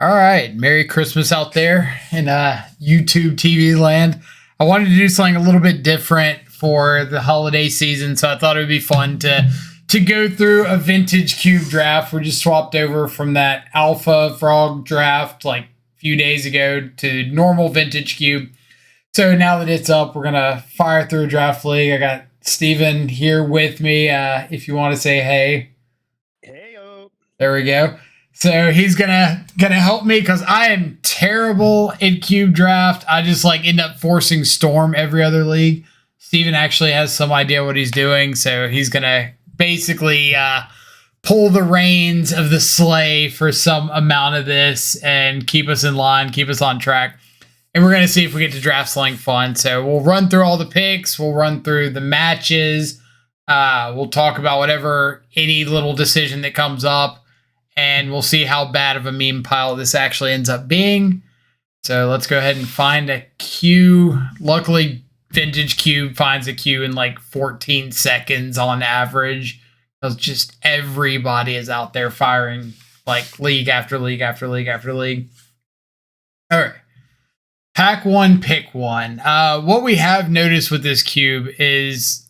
All right, Merry Christmas out there in YouTube TV land. I wanted to do something a little bit different for the holiday season, so I thought it would be fun to go through a vintage cube draft. We just swapped over from that alpha frog draft like a few days ago to normal vintage cube. So now that it's up, we're gonna fire through a draft league. I got Steven here with me. If you want to say hey. Hey-o. There we go. So he's gonna help me because I am terrible in cube draft. I just like end up forcing Storm every other league. Steven actually has some idea what he's doing, so he's gonna basically pull the reins of the sleigh for some amount of this and keep us in line, keep us on track. And we're gonna see if we get to draft sling fun. So we'll run through all the picks, we'll run through the matches, we'll talk about whatever any little decision that comes up. And we'll see how bad of a meme pile this actually ends up being. So let's go ahead and find a queue. Luckily, Vintage Cube finds a queue in like 14 seconds on average. Because just everybody is out there firing like league after league after league after league. All right. Pack one, pick one. What we have noticed with this cube is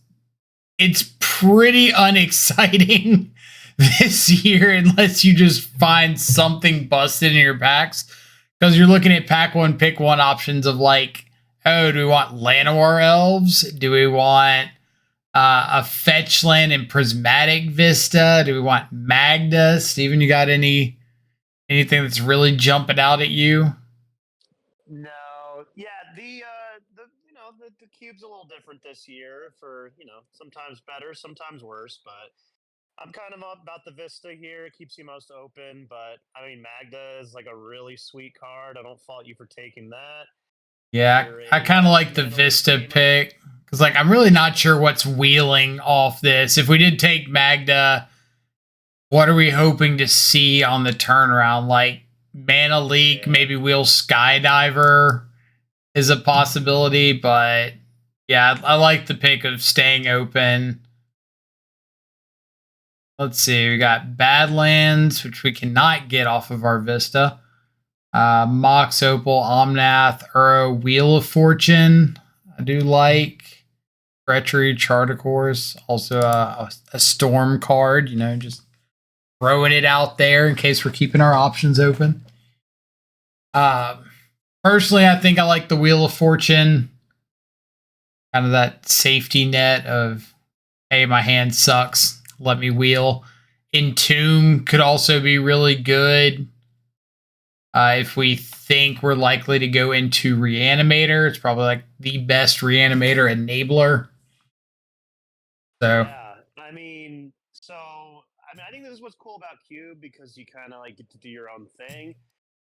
it's pretty unexciting this year unless you just find something busted in your packs, because you're looking at pack one, pick one options of like, oh, do we want Llanowar Elves? Do we want a fetch land in Prismatic Vista? Do we want Magda? Steven, you got anything that's really jumping out at you? No, yeah, the cube's a little different this year for, sometimes better, sometimes worse, but I'm kind of about the Vista here. It keeps you most open, but I mean, Magda is like a really sweet card. I don't fault you for taking that. Yeah, I kind of like the Vista pick because, like, I'm really not sure what's wheeling off this. If we did take Magda, what are we hoping to see on the turnaround? Like, Mana Leak, maybe wheel Skydiver is a possibility, but yeah, I like the pick of staying open. Let's see, we got Badlands, which we cannot get off of our Vista. Mox Opal, Omnath, Uro, Wheel of Fortune. I do like Treachery, Chart of Course. Also a Storm card, just throwing it out there in case we're keeping our options open. Personally, I think I like the Wheel of Fortune. Kind of that safety net of, hey, my hand sucks. Let me wheel. Entomb could also be really good. If we think we're likely to go into Reanimator, it's probably like the best Reanimator enabler. So yeah, I think this is what's cool about Cube, because you kind of like get to do your own thing.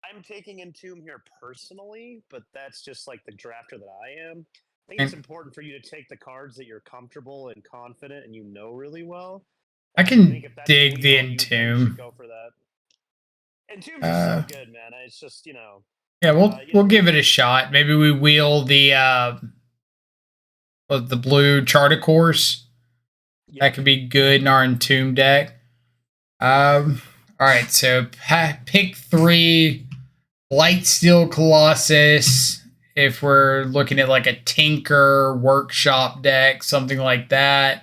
I'm taking Entomb here personally, but that's just like the drafter that I am. I think it's important for you to take the cards that you're comfortable and confident and really well. I can dig the Entomb. Go for that. Entomb's just so good, man. It's just, Yeah, we'll give it a shot. Maybe we wheel the blue Chart of Course. Yeah. That could be good in our Entomb deck. All right, so pick 3, Lightsteel Colossus. If we're looking at like a Tinker Workshop deck, something like that.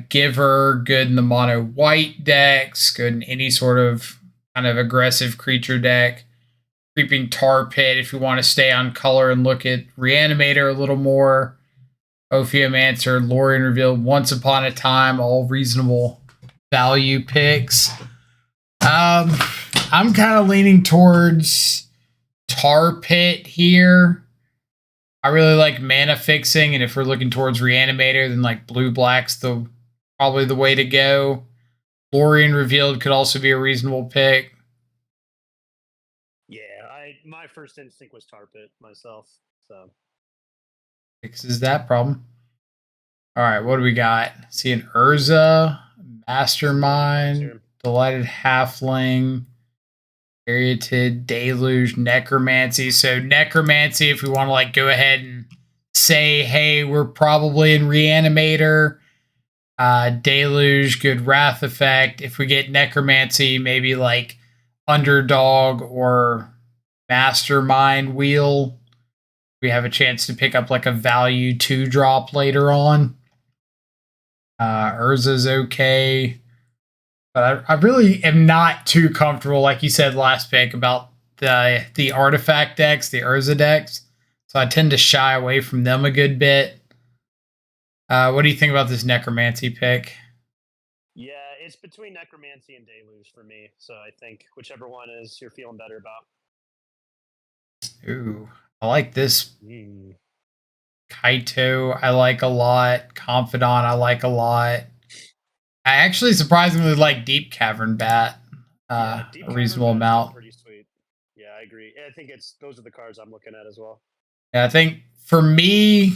Giver, good in the mono white decks, good in any sort of kind of aggressive creature deck. Creeping Tar Pit if you want to stay on color and look at Reanimator a little more. Ophiomancer, Lorien Revealed, Once Upon a Time, all reasonable value picks. I'm kind of leaning towards Tar Pit here. I really like mana fixing, and if we're looking towards Reanimator, then like blue-black's probably the way to go. Lorien Revealed could also be a reasonable pick. Yeah, my first instinct was Tar Pit myself, so fixes that problem. All right, what do we got? See an Urza, Mastermind, Delighted Halfling, Caryatid, Deluge, Necromancy. So Necromancy, if we want to like go ahead and say, hey, we're probably in Reanimator. Deluge, good Wrath effect. If we get Necromancy, maybe like underdog or mastermind wheel, we have a chance to pick up like a value 2-drop later on. Urza's okay. But I really am not too comfortable, like you said last pick, about the artifact decks, the Urza decks. So I tend to shy away from them a good bit. What do you think about this Necromancy pick? Yeah, it's between Necromancy and Deluge for me. So I think whichever one is you're feeling better about. Ooh, I like this. Mm. Kaito, I like a lot. Confidant, I like a lot. I actually surprisingly like Deep Cavern Bat. Yeah, Deep A Cavern reasonable Bat's still amount. pretty sweet. Yeah, I agree. I think those are the cards I'm looking at as well. Yeah, I think for me,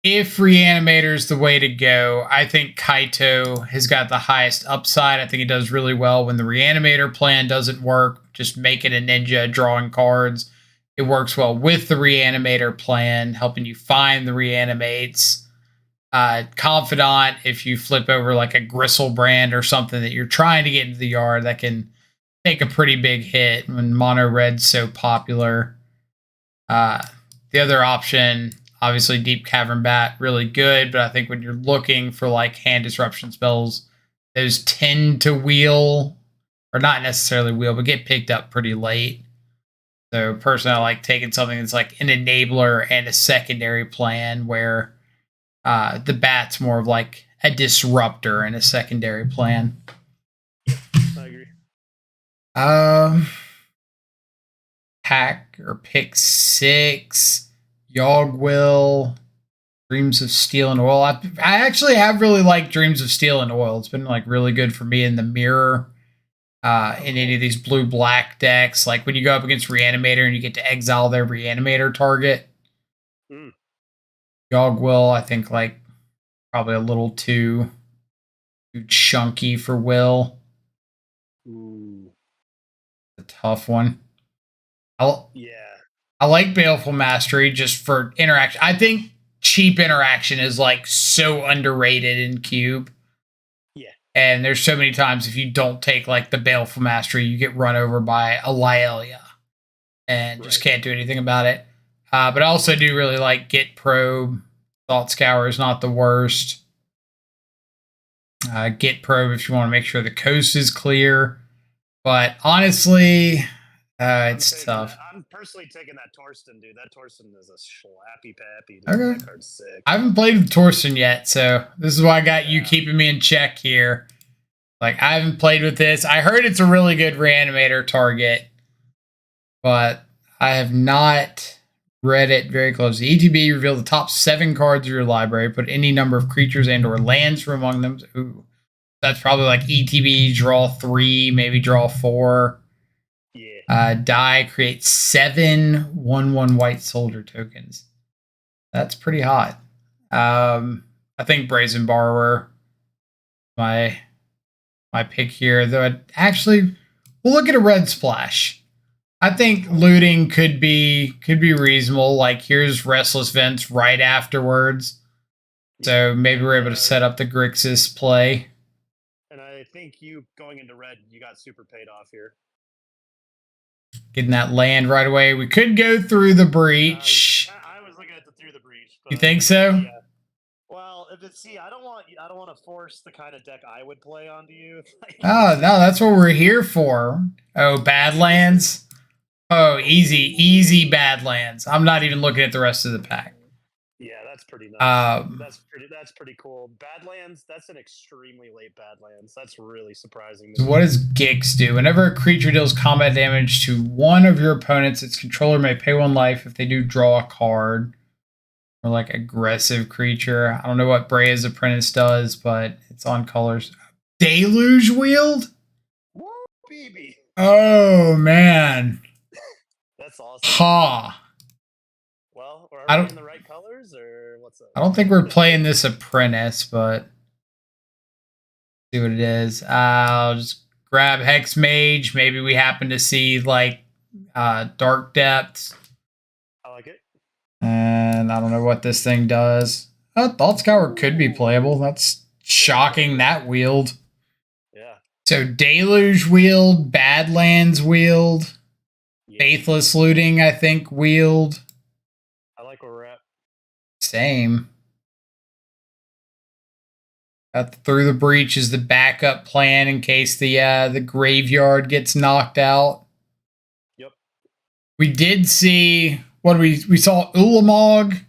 if Reanimator is the way to go, I think Kaito has got the highest upside. I think it does really well when the Reanimator plan doesn't work. Just make it a ninja drawing cards. It works well with the Reanimator plan, helping you find the Reanimates. Confidant, if you flip over like a Gristlebrand or something that you're trying to get into the yard, that can take a pretty big hit when Mono Red's so popular. The other option, obviously Deep Cavern Bat, really good, but I think when you're looking for like hand disruption spells, those tend to wheel, or not necessarily wheel, but get picked up pretty late. So personally, I like taking something that's like an enabler and a secondary plan where the bat's more of like a disruptor and a secondary plan. I agree. Pack or pick 6, Yogwill, Dreams of Steel and Oil. I actually have really liked Dreams of Steel and Oil. It's been like really good for me in the mirror. In any of these blue-black decks, like when you go up against Reanimator and you get to exile their Reanimator target. Yogwill, I think like probably a little too chunky for Will. Ooh. A tough one. Yeah. I like Baleful Mastery just for interaction. I think cheap interaction is like so underrated in Cube. Yeah. And there's so many times if you don't take like the Baleful Mastery, you get run over by a Lyelia and just can't do anything about it. But I also do really like Git Probe. Thought Scour is not the worst. Git Probe if you want to make sure the coast is clear. But honestly, it's tough. I'm personally taking that Torsten, dude. That Torsten is a slappy pappy. Dude. Okay. That card's sick. I haven't played with Torsten yet, so this is why I got you keeping me in check here. Like, I haven't played with this. I heard it's a really good Reanimator target, but I have not read it very closely. ETB, reveal the top 7 cards of your library. Put any number of creatures and or lands from among them. Ooh. That's probably like ETB, draw 3, maybe draw 4. Yeah. Die, create 7 1/1 white soldier tokens. That's pretty hot. I think Brazen Borrower, my pick here. Though actually, we'll look at a red splash. I think looting could be reasonable. Like here's Restless Vents right afterwards, so maybe we're able to set up the Grixis play. And I think you going into red, you got super paid off here. Getting that land right away. We could go through the breach. I was looking at the through the breach. But you think so? Yeah. Well, I don't want to force the kind of deck I would play onto you. Oh no, that's what we're here for. Oh, Badlands. Oh, easy Badlands. I'm not even looking at the rest of the pack. Yeah, that's pretty nice. That's pretty cool. Badlands, that's an extremely late Badlands. That's really surprising. So what does Gix do? Whenever a creature deals combat damage to one of your opponents, its controller may pay 1 life if they do draw a card. Or like aggressive creature. I don't know what Brea's Apprentice does, but it's on colors. Deluge Wield? Woo, baby. Oh man. That's awesome. Ha. Well, are we in the right colors or what's up? I don't think we're playing this Apprentice, but see what it is. I'll just grab Hex Mage. Maybe we happen to see like Dark Depths. I like it. And I don't know what this thing does. Thought Scour could be playable. That's shocking, that wield. Yeah. So Deluge wheeled, Badlands wheeled, Yeah, Faithless Looting, I think, wheeled. I like where we're at. Same. Through the Breach is the backup plan in case the graveyard gets knocked out. Yep. We did see we saw Ulamog,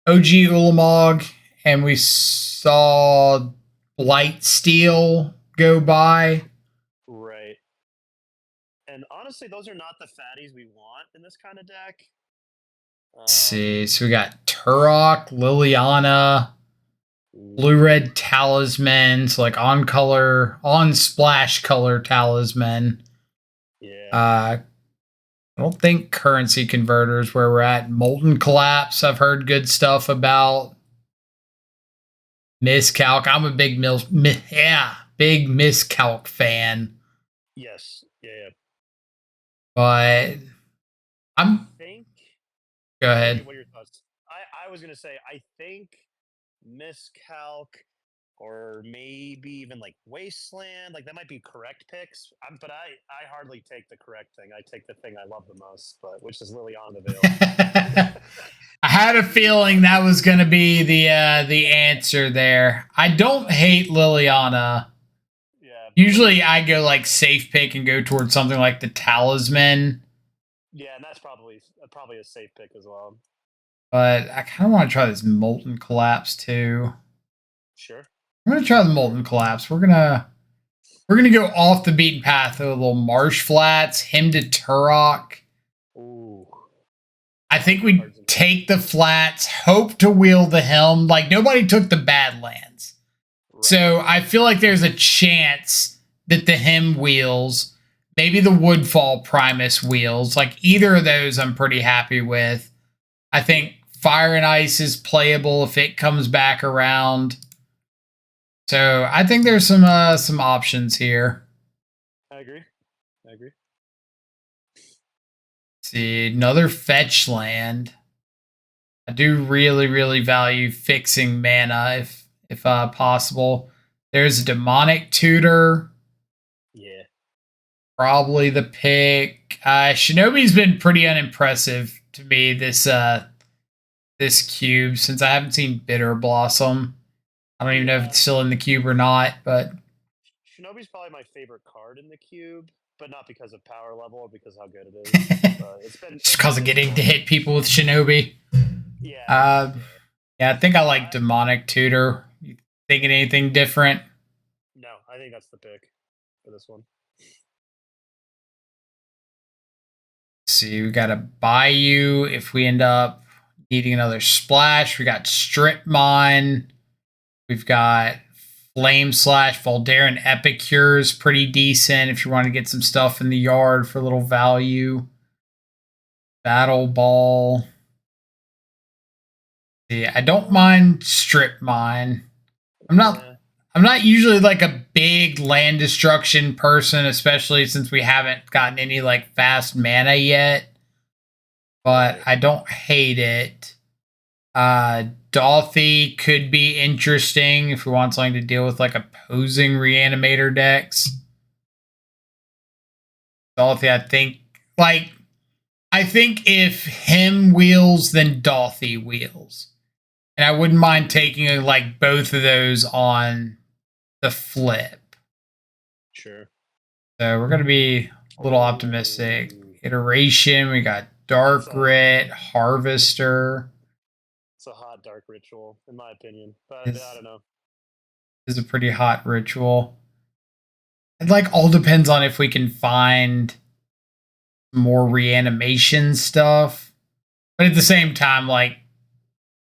OG Ulamog, and we saw Blight Steel go by. Right. And honestly, those are not the fatties we want in this kind of deck. Let's see. So we got Turok, Liliana, blue-red Talisman, so like on splash color Talisman. Yeah. I don't think currency converters where we're at. Molten Collapse, I've heard good stuff about. Miscalc, I'm a big big Miscalc fan. Yes. Yeah. But I think. Go ahead. What are your thoughts? I was gonna say I think Miscalc or maybe even like Wasteland, like that might be correct picks. But I hardly take the correct thing. I take the thing I love the most, but which is Liliana the Veil. I had a feeling that was going to be the answer there. I don't hate Liliana. Yeah. Usually I go like safe pick and go towards something like the Talisman. Yeah, and that's probably a safe pick as well. But I kind of want to try this Molten Collapse too. Sure. I'm going to try the Molten Collapse. We're gonna go off the beaten path with a little Marsh Flats, him to Turok. Ooh. I think we take the flats, hope to wheel the helm. Like nobody took the Badlands. Right. So I feel like there's a chance that the Him wheels, maybe the Woodfall Primus wheels. Like either of those I'm pretty happy with. I think Fire and Ice is playable if it comes back around. So I think there's some options here. I agree. See, another fetch land. I do really, really value fixing mana if possible. There's a Demonic Tutor. Yeah. Probably the pick. Shinobi's been pretty unimpressive to me this cube since I haven't seen Bitter Blossom. I don't even know if it's still in the cube or not, but Shinobi's probably my favorite card in the cube, but not because of power level or because how good it is. It's been just because of getting to hit people with Shinobi. Yeah. Yeah, I think I like Demonic Tutor. You thinking anything different? No, I think that's the pick for this one. Let's see, we got a Bayou if we end up needing another splash. We got Strip Mine. We've got Flame Slash. Voldaren Epicure is pretty decent if you want to get some stuff in the yard for a little value. Battle Ball. Yeah, I don't mind Strip Mine. I'm not usually like a big land destruction person, especially since we haven't gotten any like fast mana yet. But I don't hate it. Dolphy could be interesting if we want something to deal with like opposing reanimator decks. Dolphy, I think if him wheels, then Dolphy wheels. And I wouldn't mind taking like both of those on the flip. Sure. So we're gonna be a little optimistic. Iteration, we got Dark Rit, Harvester. It's a hot dark ritual, in my opinion. But I don't know. It's a pretty hot ritual. It like all depends on if we can find more reanimation stuff. But at the same time, like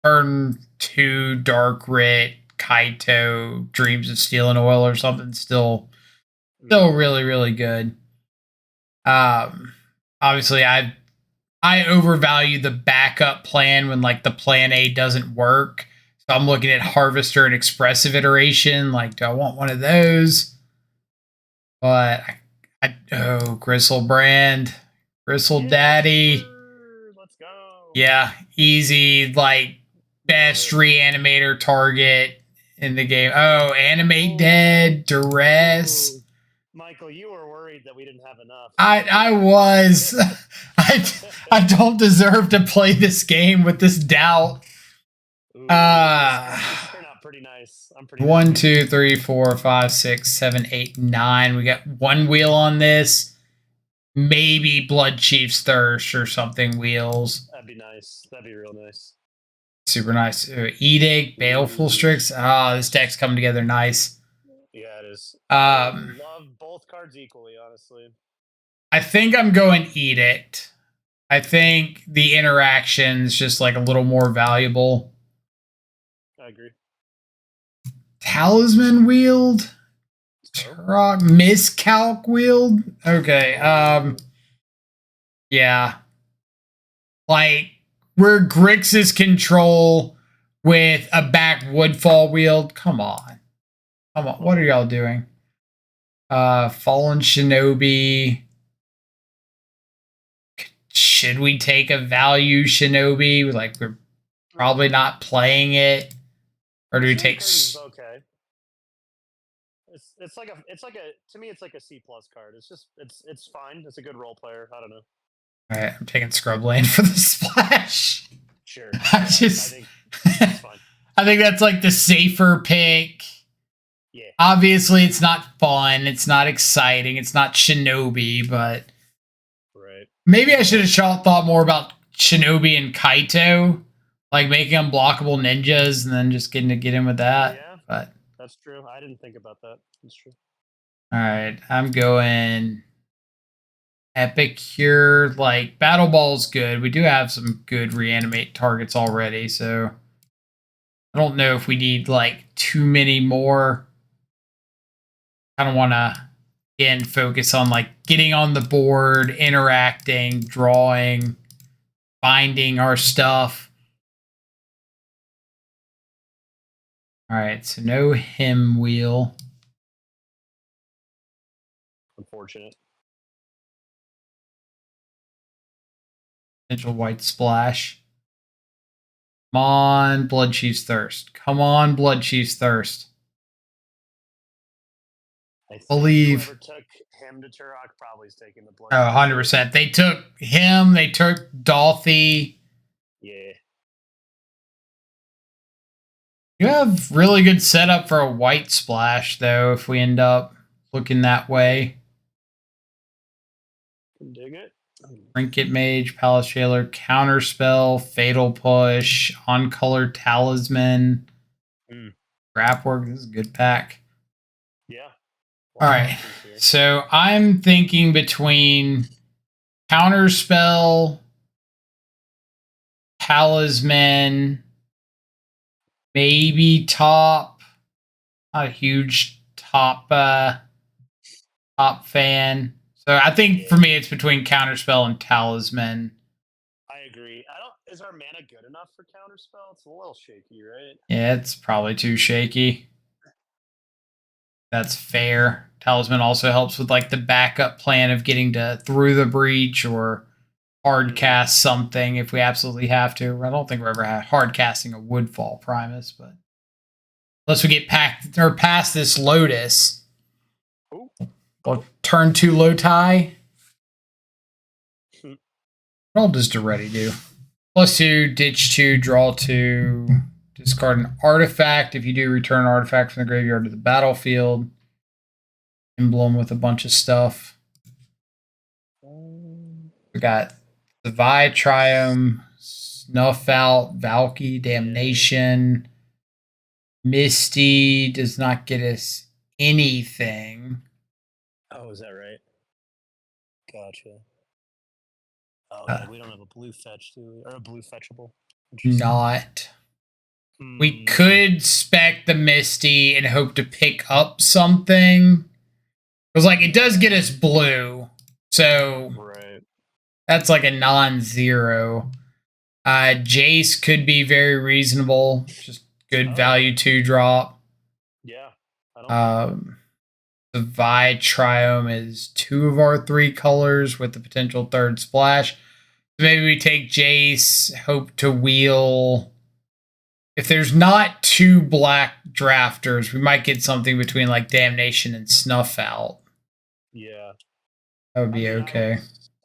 turn 2 Dark Rit, Kaito, Dreams of Steel and Oil or something still really, really good. Obviously I overvalue the backup plan when like the plan A doesn't work. So I'm looking at Harvester and Expressive Iteration. Like, do I want one of those? But Gristlebrand, Gristle Daddy. Let's go. Yeah, easy, like best reanimator target in the game. Oh, Animate Dead, Duress. Michael, you were worried that we didn't have enough. I was. I don't deserve to play this game with this doubt. Ooh, this turned out pretty nice. I'm pretty 1, 2, 3, 4, 5, 6, 7, 8, 9. We got one wheel on this. Maybe Blood Chief's Thirst or something wheels. That'd be nice. That'd be real nice. Super nice. Edict, Baleful Strix. This deck's coming together nice. Yeah, it is. Love both cards equally, honestly. I think I'm going Edict. I think the interaction's just like a little more valuable. I agree. Talisman wield? Turok miscalc wield? Okay. Yeah. Like we're Grixis control with a back Woodfall wield. Come on. What are y'all doing? Fallen Shinobi. Should we take a value Shinobi? Like we're probably not playing it. Or do we take okay. It's like a to me it's like a C+ card. It's fine. It's a good role player. I don't know. All right, I'm taking Scrubland for the splash. Sure. I think that's fine. I think that's like the safer pick. Yeah. Obviously, it's not fun. It's not exciting. It's not Shinobi, but right. Maybe I should have thought more about Shinobi and Kaito, like making unblockable ninjas and then just getting to get in with that. Yeah, but that's true. I didn't think about that. That's true. All right, I'm going Epicure. Like Battle Ball's good. We do have some good reanimate targets already, so I don't know if we need like too many more. I don't want to again focus on like getting on the board, interacting, drawing, finding our stuff. All right, so no him wheel. Unfortunate. Potential white splash. Come on, Blood Chief's Thirst. Come on, Blood Chief's Thirst. I believe whoever took him to Turok probably is taking the Blood. 100%. They took him. They took Dolphy. Yeah. You have really good setup for a white splash, though, if we end up looking that way. Can dig it. Trinket Mage, Palace Jailer, Counterspell, Fatal Push, On-Color Talisman, Scrapwork. This is a good pack. Yeah. All right. So I'm thinking between Counterspell, Talisman, maybe Top. Not a huge Top Top fan. So I think for me, it's between Counterspell and Talisman. I agree. Is our mana good enough for Counterspell? It's a little shaky, right? Yeah, it's probably too shaky. That's fair. Talisman also helps with like the backup plan of getting to Through the Breach or hard cast something if we absolutely have to. I don't think we're ever hard casting a Woodfall Primus, but unless we get past this Lotus. Well, turn 2 low tie. What all does Duretti do? +2, ditch 2, draw 2, discard an artifact. If you do, return an artifact from the graveyard to the battlefield. Emblem with a bunch of stuff. We got Divide Triumph, Snuff Out, Valky, Damnation. Misty does not get us anything. Oh, is that right? Gotcha. Oh, yeah, we don't have a blue fetch, do we? Or a blue fetchable? Not. We could spec the Misty and hope to pick up something. Because, like, it does get us blue. So, that's like a non-zero. Jace could be very reasonable. Just good value 2 drop. Yeah. The Vi Triome is 2 of our 3 colors with the potential 3rd splash. So maybe we take Jace, hope to wheel. If there's not 2 black drafters, we might get something between like Damnation and Snuff Out. Yeah. That would I be mean, okay.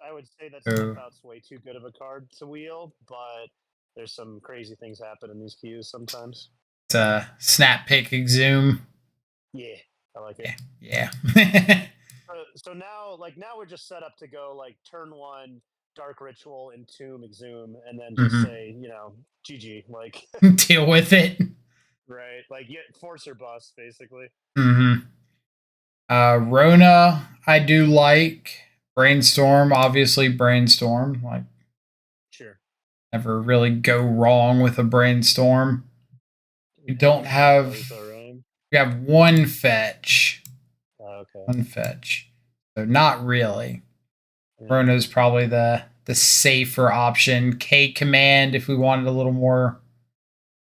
I would say that Sniff So Out's way too good of a card to wheel, but there's some crazy things happen in these queues sometimes. it's a snap pick exhume. Yeah, I like it. Yeah. Yeah. So now, like now, we're just set up to go like turn one, Dark Ritual, Entomb, Exhume, and then just say, GG, like Deal with it. right, like force or bust, basically. Rona, I do like. Brainstorm, obviously, Brainstorm. Like, Sure. never really go wrong with a Brainstorm. We How don't many do you have. play, though, Ryan? We have one fetch. Okay. One fetch. So, not really. Yeah. Rona's probably the safer option. K command if we wanted a little more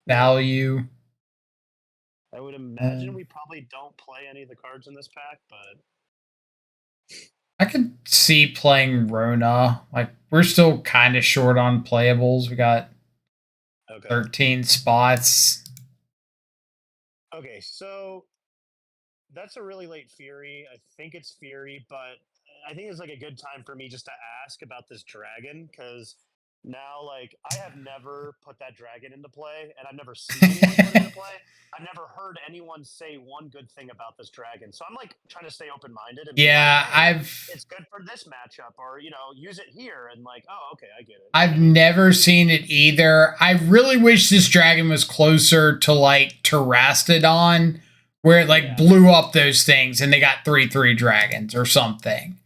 value. I would imagine we probably don't play any of the cards in this pack, but I could see playing Rona. Like, we're still kind of short on playables. We got 13 spots. Okay, so that's a really late Fury. I think it's Fury, but I think it's like a good time for me just to ask about this dragon because now, like, I have never put that dragon into play, and I've never seen anyone put it into play. I've never heard anyone say one good thing about this dragon, so I'm like trying to stay open minded and be like, "Hey, it's good for this matchup," or use it here, and like, "Oh, okay, I get it." I've never seen it either. I really wish this dragon was closer to like Terastodon, where it like blew up those things and they got 3/3 dragons or something.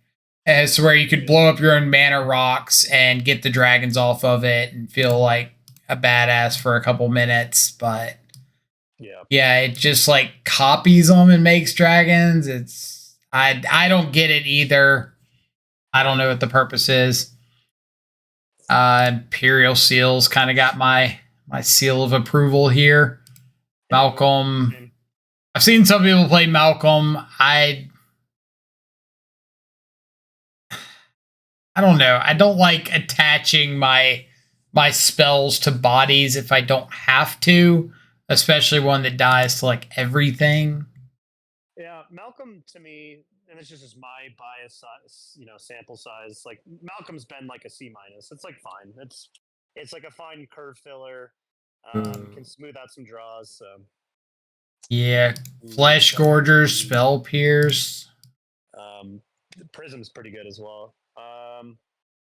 As where you could blow up your own mana rocks and get the dragons off of it and feel like a badass for a couple minutes. But yeah, it just like copies them and makes dragons. I don't get it either. I don't know what the purpose is. Imperial Seals kind of got my seal of approval here. Malcolm. I've seen some people play Malcolm. I don't know. I don't like attaching my spells to bodies if I don't have to, especially one that dies to like everything. Yeah, Malcolm to me, and it's just my bias size, sample size. Like Malcolm's been like a C minus. It's like fine. It's like a fine curve filler. Can smooth out some draws. So yeah, Flesh Gorger, Spell Pierce. Prism's pretty good as well.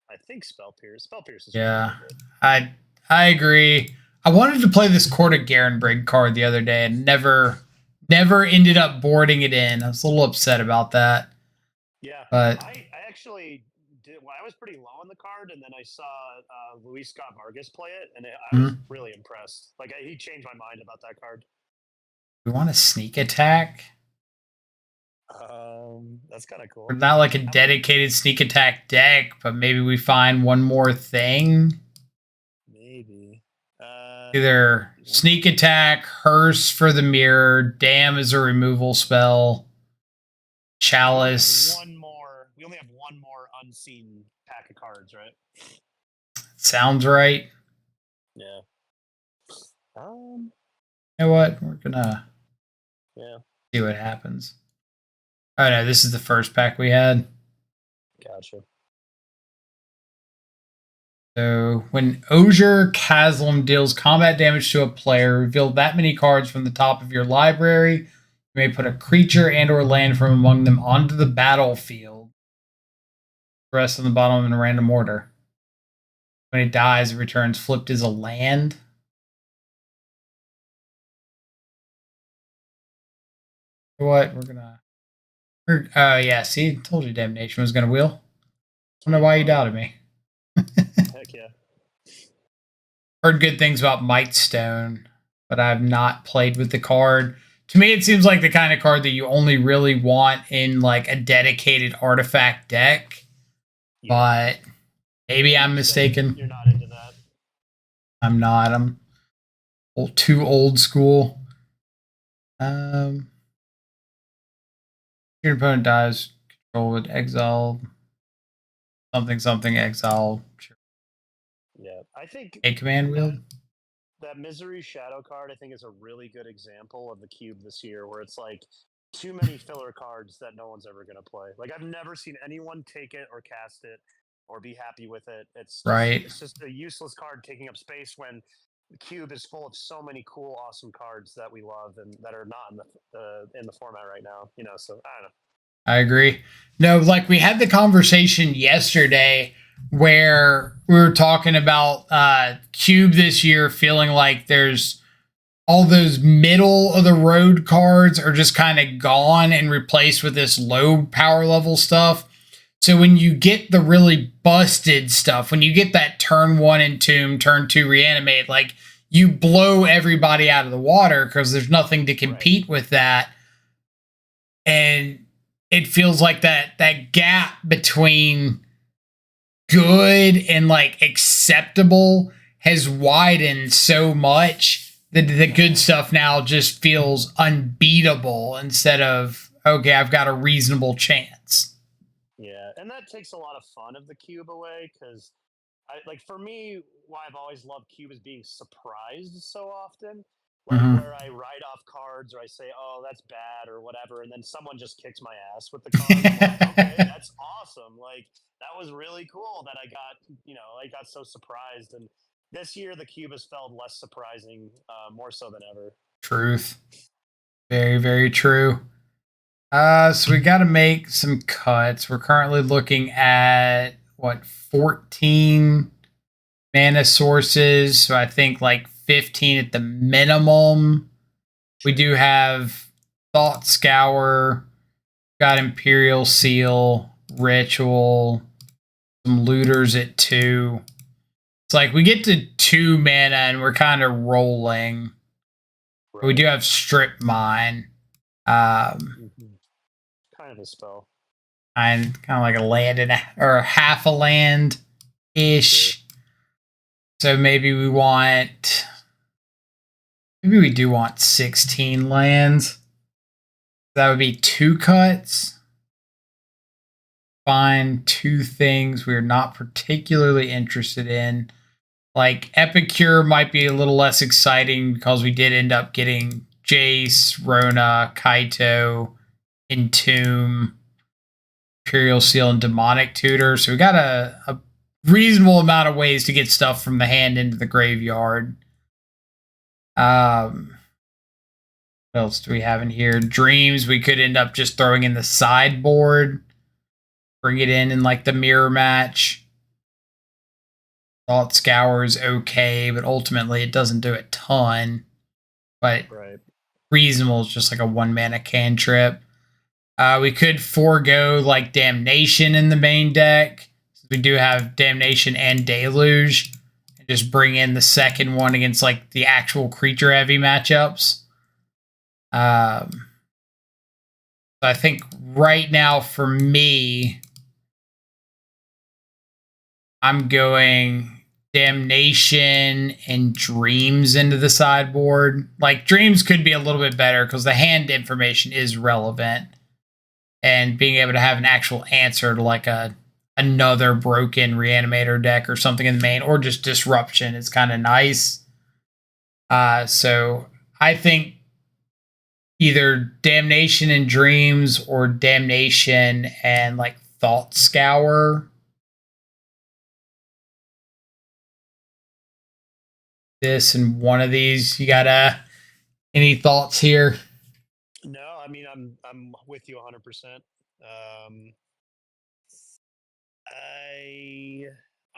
I think Spell Pierce is yeah. really good. I agree. I wanted to play this Court of Garenbrig card the other day and never ended up boarding it in. I was a little upset about that. Yeah, but I actually did. Well, I was pretty low on the card, and then I saw Luis Scott Vargas play it, and I was really impressed. Like he changed my mind about that card. We want a sneak attack. That's kind of cool. We're not like a dedicated sneak attack deck, but maybe we find one more thing. Maybe. Either sneak attack, hearse for the mirror, damn is a removal spell, chalice. We only have one more unseen pack of cards, right? Sounds right. Yeah. You know what? We're gonna see what happens. Oh no, this is the first pack we had. Gotcha. So when Osier Chasm deals combat damage to a player, reveal that many cards from the top of your library. You may put a creature and or land from among them onto the battlefield. The rest on the bottom in a random order. When it dies, it returns flipped as a land. What? We're gonna... yeah, see? Told you Damnation was gonna wheel. I don't know why you doubted me. Heck yeah. Heard good things about Mightstone, but I've not played with the card. To me, it seems like the kind of card that you only really want in like a dedicated artifact deck. Yeah. But maybe I'm mistaken. You're not into that. I'm not. I'm too old school. Your opponent dies, control with exile. Something exile. Sure. Yeah, I think A command wield. That Misery Shadow card, I think, is a really good example of the cube this year, where it's like too many filler cards that no one's ever going to play. Like I've never seen anyone take it or cast it or be happy with it. Right. It's just a useless card taking up space when the cube is full of so many cool, awesome cards that we love and that are not in the format right now. So I don't know. I agree. No, like we had the conversation yesterday where we were talking about Cube this year feeling like there's all those middle of the road cards are just kind of gone and replaced with this low power level stuff. So when you get the really busted stuff, when you get that turn 1 Entomb, turn 2 Reanimate, like you blow everybody out of the water because there's nothing to compete with that. And it feels like that gap between good and like acceptable has widened so much that the good stuff now just feels unbeatable instead of, okay, I've got a reasonable chance. Yeah, and that takes a lot of fun of the cube away because for me, why I've always loved cube is being surprised so often. Where I write off cards or I say, "Oh, that's bad" or whatever, and then someone just kicks my ass with the card. I'm like, okay, that's awesome. Like that was really cool that I got so surprised. And this year, the cube has felt less surprising, more so than ever. Truth. Very, very true. So we got to make some cuts. We're currently looking at 14 mana sources. So I think like 15 at the minimum. We do have Thought Scour, got Imperial Seal, Ritual, some Looters at 2. It's like we get to 2 mana and we're kind of rolling. Right. We do have Strip Mine. Kind of a spell. Kind of like a land or half a land ish. So maybe we do want 16 lands. That would be 2 cuts. Find 2 things we're not particularly interested in. Like Epicure might be a little less exciting because we did end up getting Jace, Rona, Kaito, Entomb, Imperial Seal, and Demonic Tutor. So we got a reasonable amount of ways to get stuff from the hand into the graveyard. What else do we have in here? Dreams we could end up just throwing in the sideboard. Bring it in like the mirror match. Thought Scour is okay, but ultimately it doesn't do a ton. But reasonable is just like a 1 mana cantrip. We could forego like Damnation in the main deck. We do have Damnation and Deluge. And just bring in the second one against like the actual creature heavy matchups. So I think right now for me, I'm going Damnation and Dreams into the sideboard. Like Dreams could be a little bit better because the hand information is relevant. And being able to have an actual answer to like another broken Reanimator deck or something in the main, or just Disruption is kind of nice. So I think either Damnation and Dreams or Damnation and like Thought Scour. This and one of these. You got any thoughts here? No, I mean I'm with you 100%.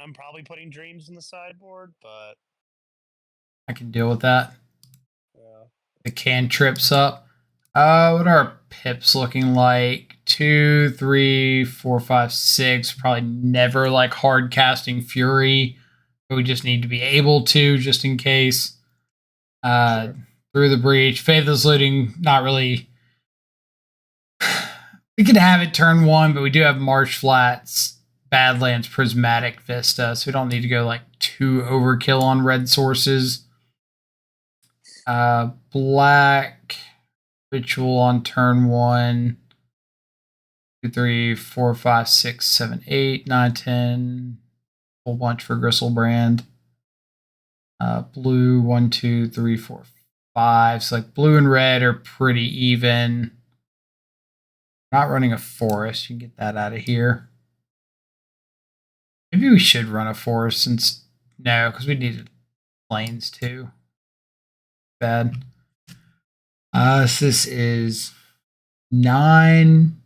I'm probably putting Dreams in the sideboard, but I can deal with that. Yeah. The cantrips up. What are our pips looking like? 2, 3, 4, 5, 6. Probably never like hard casting Fury. But we just need to be able to, just in case. Sure. Through the Breach. Faithless Looting, not really. We could have it turn 1, but we do have Marsh Flats, Badlands, Prismatic Vista, so we don't need to go like too overkill on red sources. Black Ritual on turn 1. 2, 3, 4, 5, 6, 7, 8, 9, 10. Whole bunch for Gristlebrand. Blue 1, 2, 3, 4, 5. So like blue and red are pretty even. Not running a forest. You can get that out of here. Maybe we should run a forest since... No, because we needed plains too. Bad. So this is 9.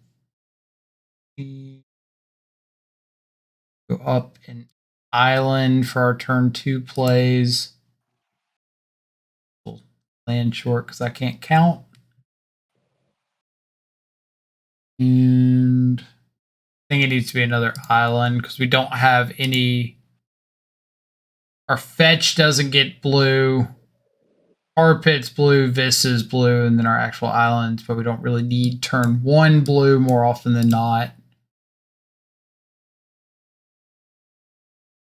Go up an island for our turn 2 plays. We'll land short because I can't count. And I think it needs to be another island because we don't have any. Our fetch doesn't get blue. Our pit's blue, Vista's blue, and then our actual islands, but we don't really need turn 1 blue more often than not.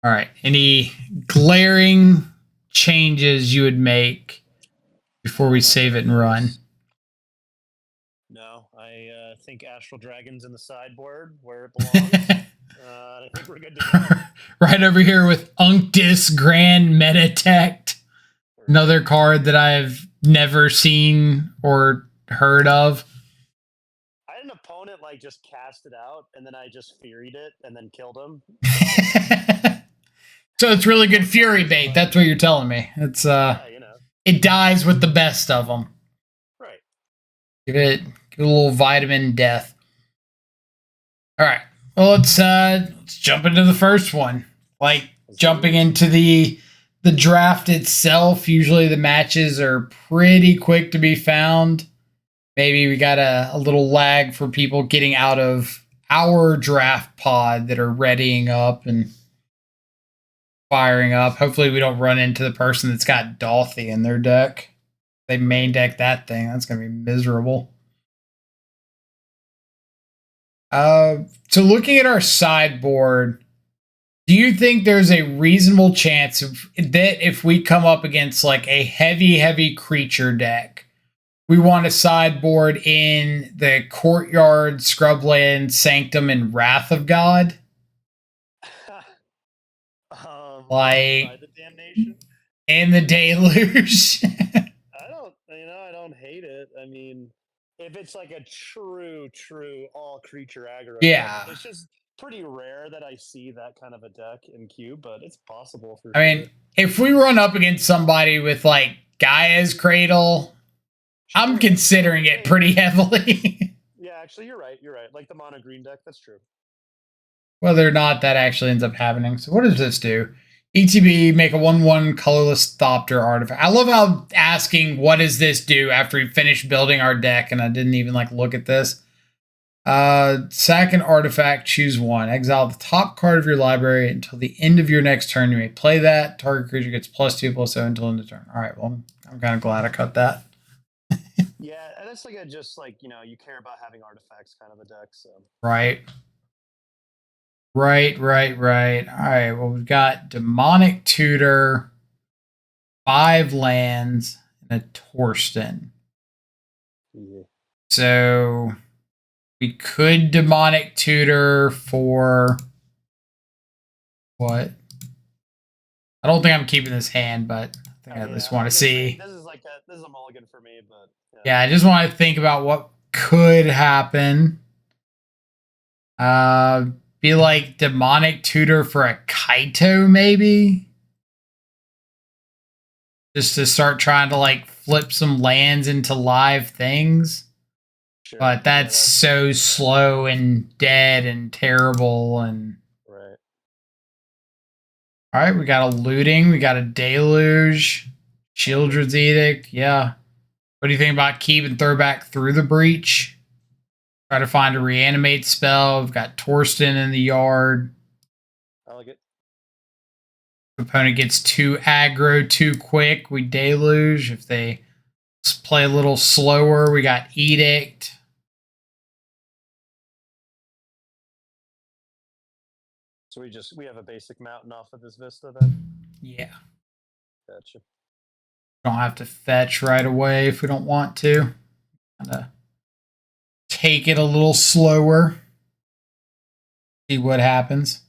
All right. Any glaring changes you would make before we save it and run? No, I think Astral Dragon's in the sideboard where it belongs. I think we're good to go. Right over here with Unctus Grand Metatect. Another card that I've never seen or heard of. I had an opponent like just cast it out, and then I just Fury'd it and then killed him. So it's really good Fury bait. That's what you're telling me. It's Yeah, you know. It dies with the best of them. Right. Give it a little vitamin death. All right. Well, let's jump into the first one. Like jumping into the draft itself. Usually the matches are pretty quick to be found. Maybe we got a little lag for people getting out of our draft pod that are readying up and firing up. Hopefully we don't run into the person that's got Dolthy in their deck. They main deck that thing. That's going to be miserable. So looking at our sideboard, do you think there's a reasonable chance that if we come up against like a heavy creature deck, we want to sideboard in the Courtyard, Scrubland, Sanctum, and Wrath of God? Like the Damnation and the Deluge. I don't hate it. I mean, if it's like a true all creature aggro, Yeah, it's just pretty rare that I see that kind of a deck in Cube, but it's possible for I mean, if we run up against somebody with like Gaia's Cradle, I'm considering it pretty heavily. Yeah, actually, you're right. Like the mono green deck, that's true. Whether or not that actually ends up happening. So what does this do? ETB, make a 1/1 colorless Thopter artifact. I love how asking what does this do after we finish building our deck, and I didn't even like look at this. Sack an artifact, choose one. Exile the top card of your library until the end of your next turn. You may play that. Target creature gets +2/+0 until end of turn. All right, well, I'm kind of glad I cut that. Yeah, and it's like just like, you care about having artifacts kind of a deck, so. Right. All right, well, we've got Demonic Tutor, 5 lands, and a Torsten. Yeah. So we could Demonic Tutor for what? I don't think I'm keeping this hand, but I think I just want to see. This is a mulligan for me, but yeah, I just want to think about what could happen. Be like Demonic Tutor for a Kaito, maybe? Just to start trying to like flip some lands into live things. Sure. But that's so slow and dead and terrible and right. All right, we got a Looting, we got a Deluge, Children's Edict, yeah. What do you think about keep and throw back through the Breach? Try to find a reanimate spell. We've got Torsten in the yard. I like it. Opponent gets too aggro too quick. We Deluge. If they play a little slower, we got Edict. So we have a basic mountain off of this Vista then? Yeah. Gotcha. Don't have to fetch right away if we don't want to. Kinda take it a little slower. See what happens.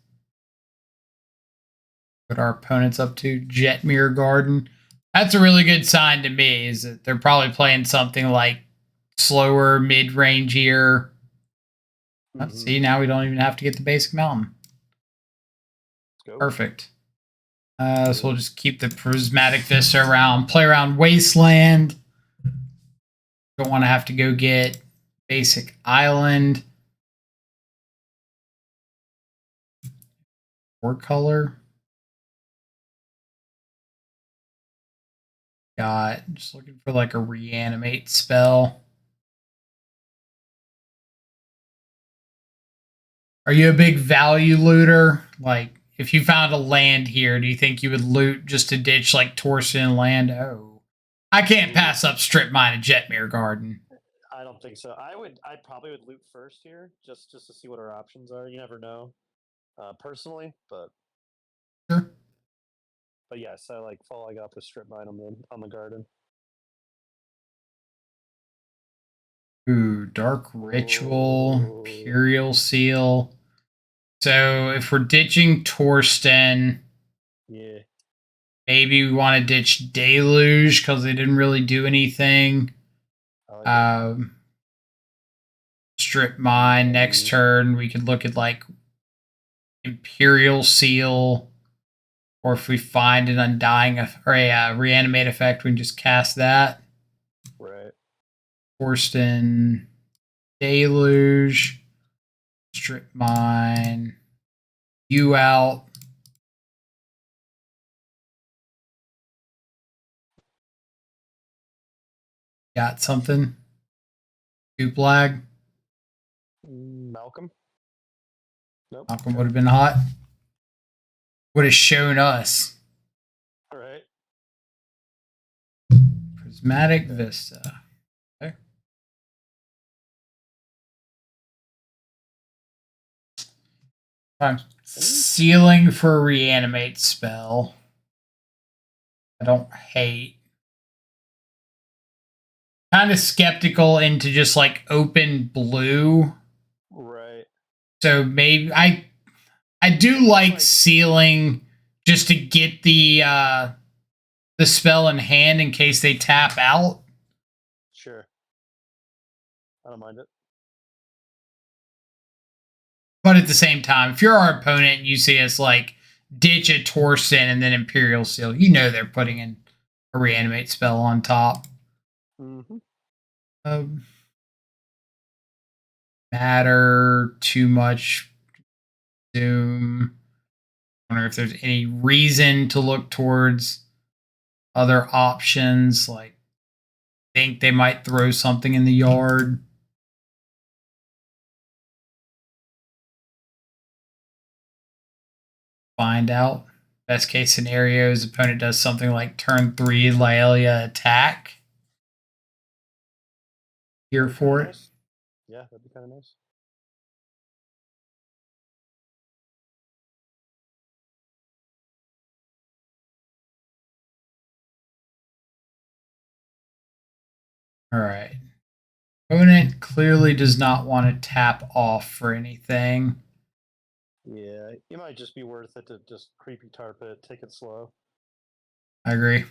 What our opponent's up to. Jetmir Garden. That's a really good sign to me, is that they're probably playing something like slower, mid-range here. Let's see, now we don't even have to get the basic mountain. Let's go. Perfect. So we'll just keep the prismatic vista around, play around wasteland. Don't want to have to go get basic island. Or color. Got just looking for like a reanimate spell. Are you a big value looter? Like, if you found a land here, do you think you would loot just to ditch like Torsten land? Oh, I can't pass up Strip Mine and Jetmere Garden. I don't think so. I probably would loot first here, just to see what our options are. You never know, personally, but Sure. But yes, I like following up with Strip Mine on the garden. Ooh, Dark Ritual, Imperial Seal. So if we're ditching Torsten, yeah, maybe we want to ditch Deluge because they didn't really do anything. Strip Mine next turn. We could look at like Imperial Seal, or if we find an Undying or a Reanimate effect, we can just cast that. Right. Torsten, Deluge, Strip Mine, you out. Got something? Scoop lag? Malcolm? Nope. Malcolm would have been hot. Would have shown us. All right. Prismatic Vista. Okay. I'm sealing for a reanimate spell. I don't hate. Kind of skeptical into just like open blue. Right. So maybe I do like sealing just to get the spell in hand in case they tap out. Sure. I don't mind it. But at the same time, if you're our opponent and you see us like ditch a Torsten and then Imperial Seal, you know they're putting in a reanimate spell on top. Mm-hmm. Matter too much. Zoom. I wonder if there's any reason to look towards other options. Like, think they might throw something in the yard. Find out. Best case scenario is opponent does something like turn 3 Laelia attack. Here for it. Nice. Yeah, that'd be kind of nice. All right. Opponent clearly does not want to tap off for anything. Yeah, it might just be worth it to just creepy tarp it, take it slow. I agree.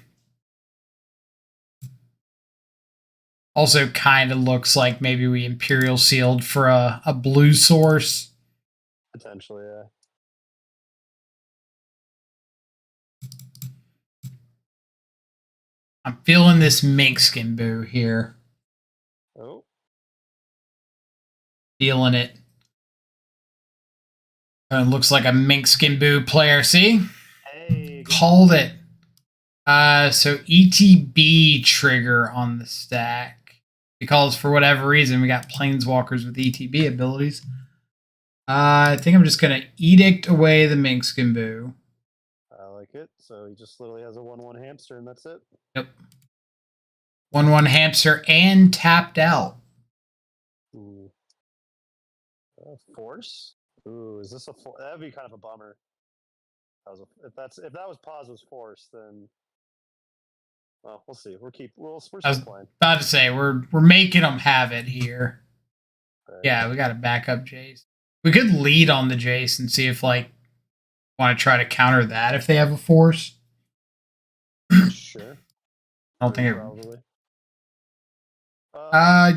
Also kind of looks like maybe we Imperial Sealed for a blue source. Potentially, yeah. I'm feeling this mink skin boo here. Oh. Feeling it. Looks like a mink skin boo player. See? Hey. Called it. So ETB trigger on the stack. Because for whatever reason, we got planeswalkers with ETB abilities. I think I'm just going to edict away the mink skin boo. I like it. So he just literally has a 1/1 hamster, and that's it. Yep. 1/1 hamster and tapped out. Ooh. Force? Ooh, is this a force? That'd be kind of a bummer. If that was pause was force, then well, we'll see. We're still playing. About to say we're making them have it here. Right. Yeah, we got to back up Jace. We could lead on the Jace and see if like want to try to counter that if they have a force. Sure. I don't think it. Probably.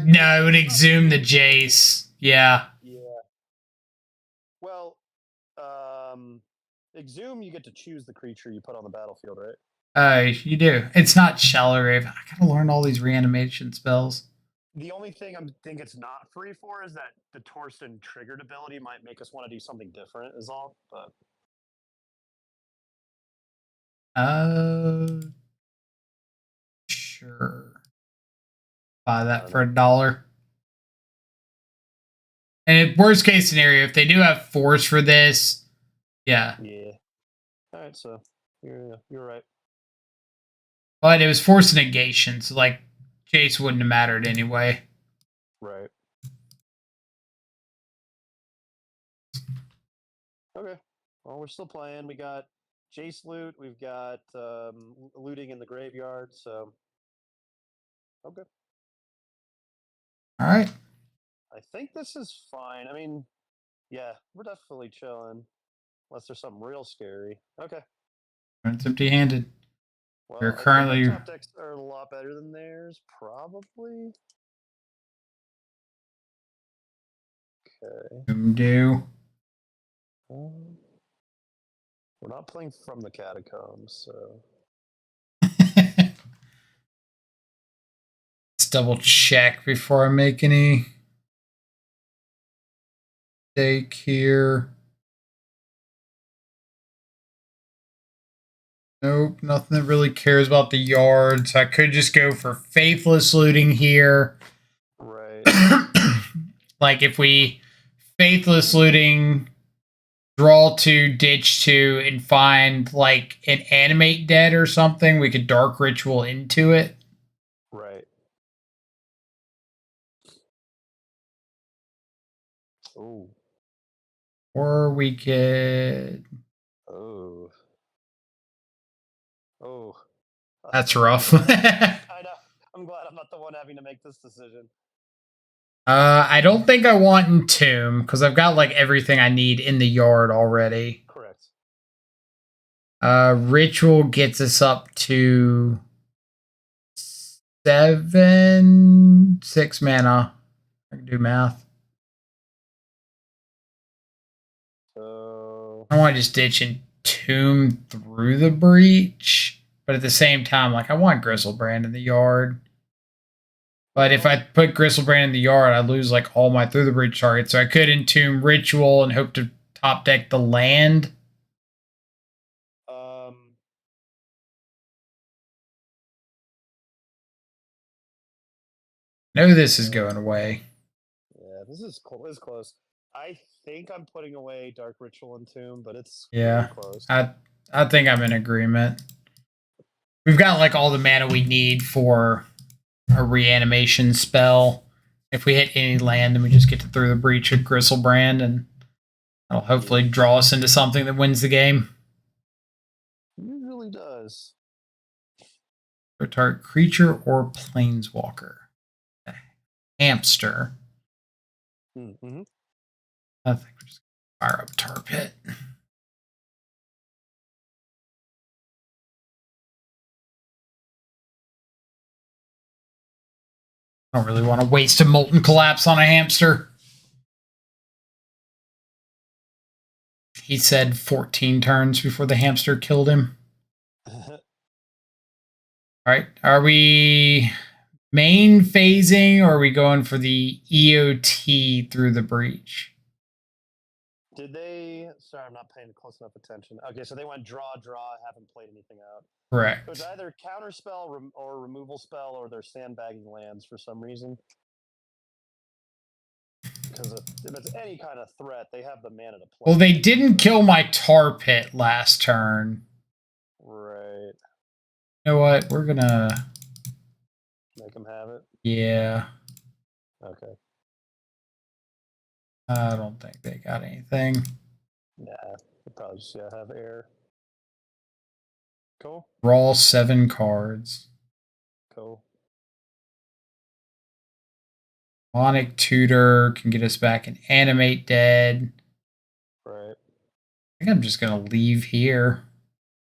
No, it would exhume the Jace. Yeah. Yeah. Exhume, you get to choose the creature you put on the battlefield, right? You do. It's not Shallow Grave. I gotta learn all these reanimation spells. The only thing I think it's not free for is that the Torsten triggered ability might make us want to do something different, is all. But Sure. Buy that for $1. And worst case scenario, if they do have force for this, yeah. Yeah. All right, so you're right. But it was force negation, so like Jace wouldn't have mattered anyway. Right. Okay. Well, we're still playing. We got Jace loot. We've got looting in the graveyard. So, okay. All right. I think this is fine. I mean, yeah, we're definitely chilling. Unless there's something real scary. Okay. It's empty-handed. Well, We're I currently think our top decks are a lot better than theirs, probably. Okay. do. We're not playing from the catacombs, so. Let's double check before I make any mistake here. Nope, nothing that really cares about the yards. I could just go for faithless looting here. Right. Like if we faithless looting, draw 2, ditch 2, and find like an animate dead or something, we could dark ritual into it. Right. Oh. Or we could. Oh. Oh. That's rough. I know. I'm glad I'm not the one having to make this decision. I don't think I want Entomb because I've got like everything I need in the yard already. Correct. Ritual gets us up to 6 mana. I can do math. So I want to just ditch Entomb through the breach, but at the same time, like I want Gristlebrand in the yard. But if I put Gristlebrand in the yard, I lose like all my through the breach targets. So I could Entomb Ritual and hope to top deck the land. No, this is going away. Yeah, this is close. I think I'm putting away Dark Ritual and Tomb, but it's Yeah, close. I think I'm in agreement. We've got like all the mana we need for a reanimation spell. If we hit any land, then we just get to through the breach of Gristlebrand, and that'll hopefully draw us into something that wins the game. It usually does. For target creature or planeswalker. Hamster. Mm-hmm. I think we're just gonna fire up Tar Pit. I don't really want to waste a Molten Collapse on a hamster. He said 14 turns before the hamster killed him. All right. Are we main phasing or are we going for the EOT through the breach? Did they? Sorry, I'm not paying close enough attention. Okay, so they went draw, haven't played anything out. Correct. So it's either counterspell or removal spell, or they're sandbagging lands for some reason. Because if it's any kind of threat, they have the mana to play. Well, they didn't kill my Tar Pit last turn. Right. You know what? We're gonna make them have it. Yeah. Okay. I don't think they got anything. Nah, they probably just have air. Cool. Draw 7 cards. Cool. Monic Tutor can get us back an Animate Dead. Right. I think I'm just gonna leave here.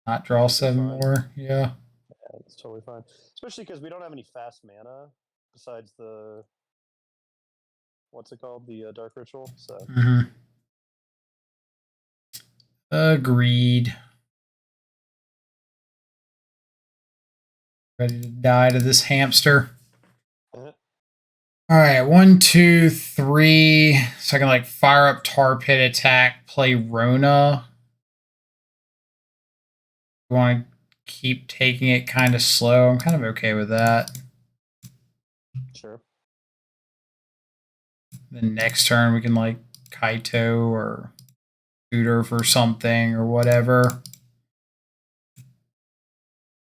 Not draw 7 more. Yeah. Yeah, it's totally fine. Especially because we don't have any fast mana besides the what's it called? The Dark Ritual. So Agreed. Ready to die to this hamster. All right, 1, 2, 3. So I can like fire up tar pit attack, play Rona. I want to keep taking it kind of slow. I'm kind of okay with that. Sure. Then next turn we can like Kaito or Tutor for something or whatever.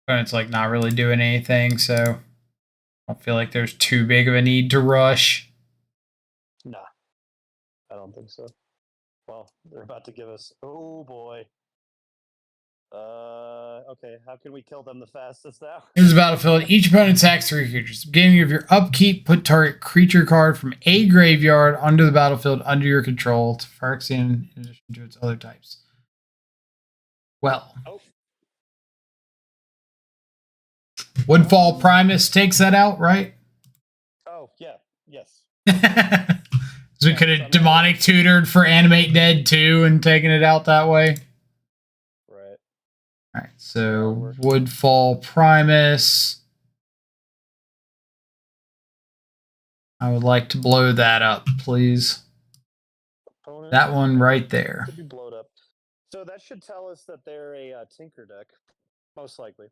But it's like not really doing anything, so I don't feel like there's too big of a need to rush. Nah, I don't think so. Well, they're about to give us. Oh boy. Okay. How can we kill them the fastest now? Here's the battlefield. Each opponent attacks 3 creatures. Beginning of your upkeep, put target creature card from a graveyard onto the battlefield under your control to Phyrexian in addition to its other types. Well. Oh. Woodfall Primus takes that out, right? Oh, yeah. Yes. So we could have demonic tutored for Animate Dead 2 and taken it out that way. Right. All right, so Woodfall Primus. I would like to blow that up, please. Opponent. That one right there. Could be blowed up. So that should tell us that they're a Tinker deck, most likely.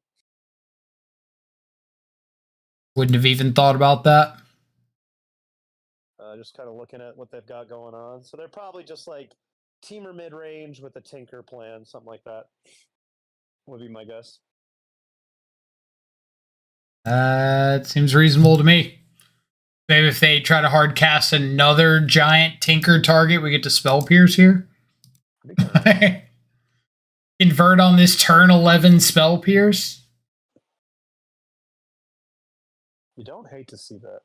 Wouldn't have even thought about that. Just kind of looking at what they've got going on. So they're probably just like Teamer Midrange with a Tinker plan, something like that. Would be my guess. It seems reasonable to me. Maybe if they try to hard cast another giant Tinker target, we get to Spell Pierce here. Convert on this turn 11 Spell Pierce. You don't hate to see that.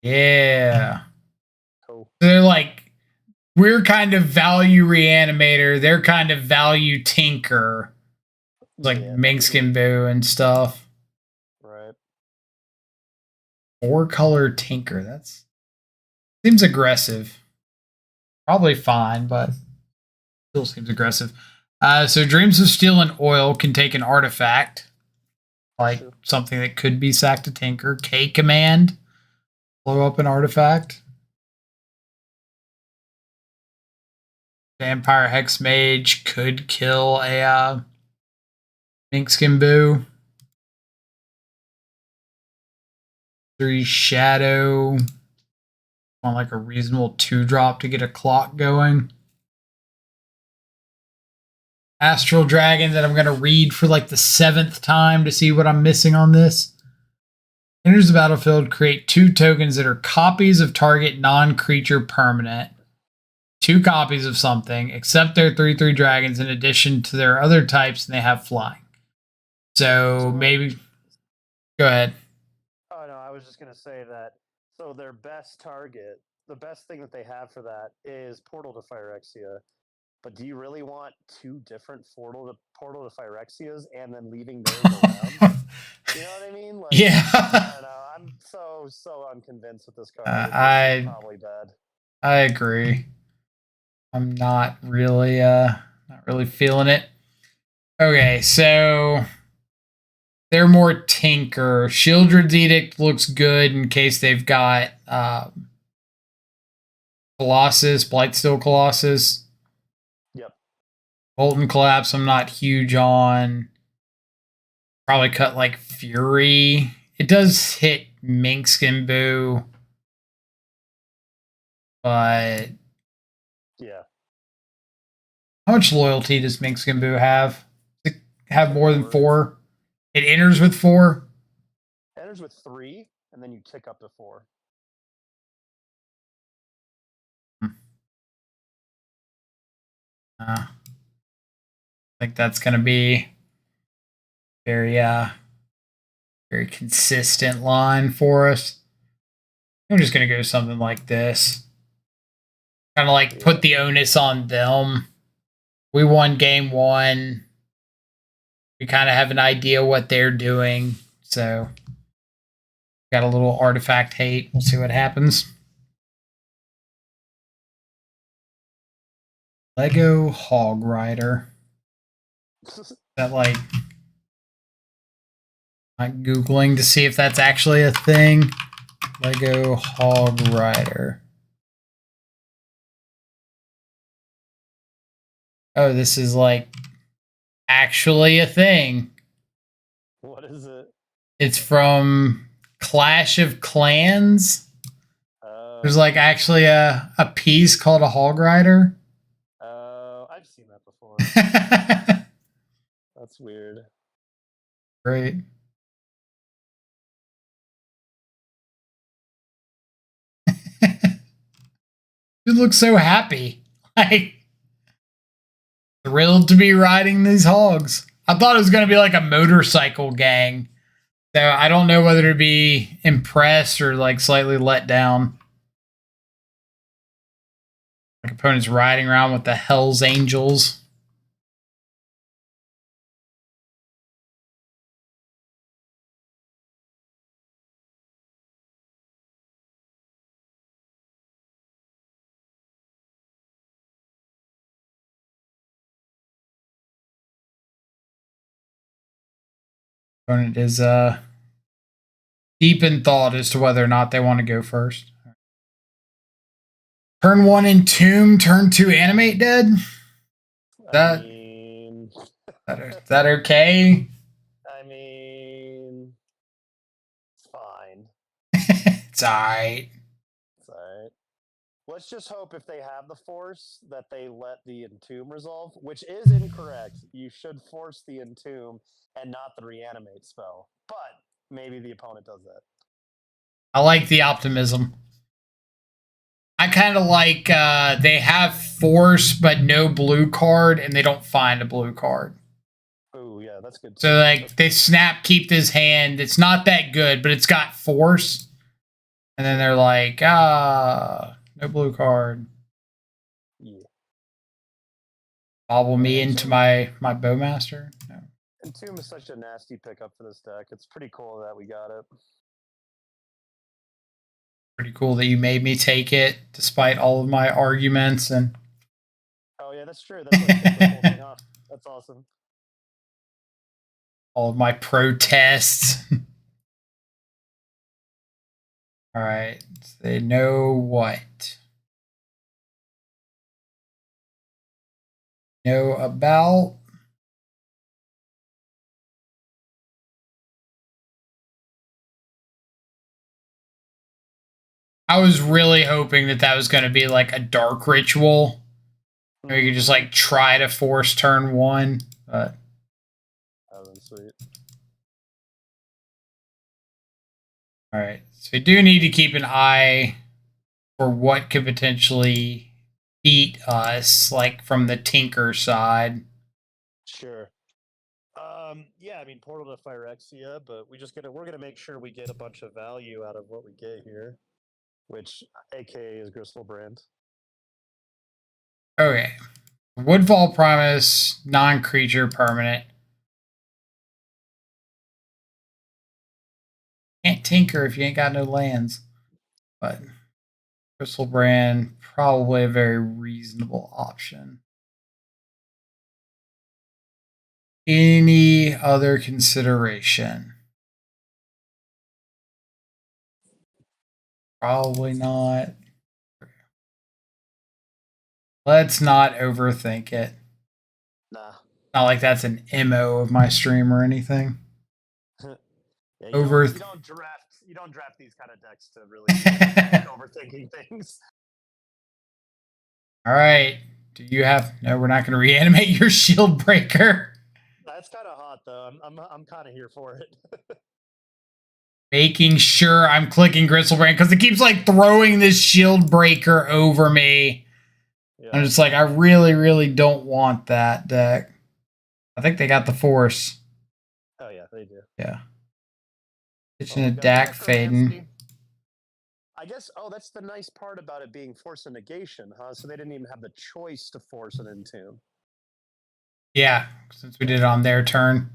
Yeah. Cool. They're like, we're kind of value Reanimator. They're kind of value Tinker. Like Minkskin Boo and stuff. Right. 4-color Tinker. That's seems aggressive. Probably fine, but still seems aggressive. So Dreams of Steel and Oil can take an artifact. Like something that could be sacked to Tinker. K Command. Blow up an artifact. Vampire Hex Mage could kill a Minkskin Boo. 3 Shadow. On like a reasonable 2-drop to get a clock going. Astral Dragon that I'm going to read for like the 7th time to see what I'm missing on this. Enters the battlefield, create 2 tokens that are copies of target non-creature permanent. 2 copies of something, except they're 3/3 dragons in addition to their other types, and they have flying. So maybe... Go ahead. Oh, no, I was just going to say that. So their best target, the best thing that they have for that is Portal to Phyrexia. But do you really want 2 different Portal to Phyrexias and then leaving those around? You know what I mean? Like, yeah. I don't know. I'm so unconvinced with this card. It's probably bad. I agree. I'm not really feeling it. Okay, so they're more Tinker. Shieldred's Edict looks good in case they've got Colossus, Blightsteel Colossus. Yep. Molten Collapse, I'm not huge on. Probably cut like Fury. It does hit Minkskin Boo. But yeah. How much loyalty does Minkskin Boo have? Does it have more than 4? It enters with 4? Enters with 3, and then you tick up to 4. I think that's going to be very consistent line for us. I'm just going to go something like this. Kind of like put the onus on them. We won game 1. We kind of have an idea what they're doing. So, got a little artifact hate. We'll see what happens. Lego Hog Rider. That like I'm Googling to see if that's actually a thing. Lego Hog Rider. Oh, this is like actually a thing. What is it? It's from Clash of Clans. There's like actually a piece called a Hog Rider. Oh, I've seen that before. That's weird. Great. You look so happy. Like thrilled to be riding these hogs. I thought it was going to be like a motorcycle gang. So I don't know whether to be impressed or like slightly let down. My opponent's riding around with the Hell's Angels. Opponent is deep in thought as to whether or not they want to go first. Turn 1 Entomb, turn 2 Animate Dead. Is that okay? I mean, it's fine. It's alright. It's alright. Let's just hope if they have the force that they let the Entomb resolve, which is incorrect. You should force the Entomb and not the Reanimate spell. But maybe the opponent does that. I like the optimism. I kind of like they have force but no blue card, and they don't find a blue card. Oh yeah, that's good. So like they snap, keep this hand. It's not that good, but it's got force. And then they're like, no blue card. Yeah. Bobble me into my Bowmaster. No. Entomb is such a nasty pickup for this deck. It's pretty cool that we got it. Pretty cool that you made me take it, despite all of my arguments and. Oh yeah, that's true. That's what kicked the whole thing off. That's awesome. All of my protests. All right, so they know what. Know about. I was really hoping that was going to be like a dark ritual. Or you could just like try to force turn 1, but that would be sweet. All right, so we do need to keep an eye for what could potentially beat us, like from the Tinker side. Sure. Yeah, I mean Portal to Phyrexia, but we're gonna make sure we get a bunch of value out of what we get here, which AKA is Gristlebrand. Okay. Woodfall Promise, non-creature permanent. Can't tinker if you ain't got no lands. But Gristlebrand, probably a very reasonable option. Any other consideration? Probably not. Let's not overthink it. Nah. Not like that's an MO of my stream or anything. Yeah, you don't draft these kind of decks to really overthinking things. All right. Do you have? No, we're not going to reanimate your shield breaker. That's kind of hot though. I'm kind of here for it. Making sure I'm clicking Gristlebrand because it keeps like throwing this shield breaker over me. Yeah. I'm just like, I really, really don't want that deck. I think they got the force. Oh yeah, they do. Yeah. Kitchen a Dak fading. I guess. Oh, that's the nice part about it being force and negation, huh? So they didn't even have the choice to force an Entomb. Yeah, since we did it on their turn.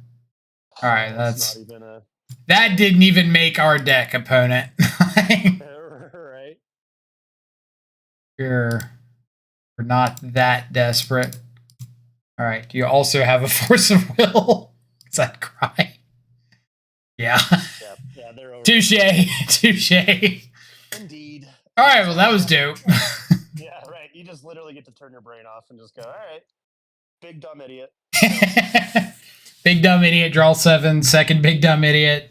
All right, that's not even a. That didn't even make our deck, opponent. Right. You're We're not that desperate. All right. Do you also have a force of will? Is that cry? Yeah. Yeah, they're over. Touche. Touche. Indeed. All right. Well, that was dope. Yeah, right. You just literally get to turn your brain off and just go, all right, big dumb idiot. Big dumb idiot, draw 7. Second big dumb idiot.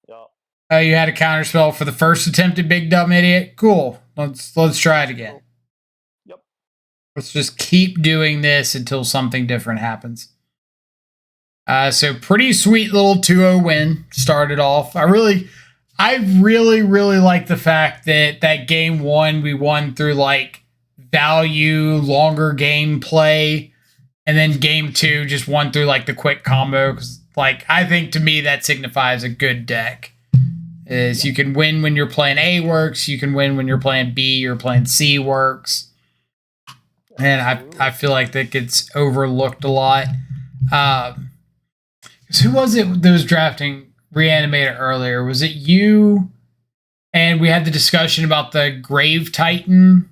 Yep. Oh, you had a counterspell for the first attempt at big dumb idiot? Cool. Let's try it again. Cool. Yep. Let's just keep doing this until something different happens. So pretty sweet little 2-0 win started off. I really like the fact that game 1 we won through like value, longer gameplay, and then game 2 just won through like the quick combo. Because like I think to me that signifies a good deck. Is you can win when you're playing A works, you can win when you're playing B or playing C works, and I feel like that gets overlooked a lot. Who was it that was drafting Reanimator earlier? Was it you? And we had the discussion about the Grave Titan.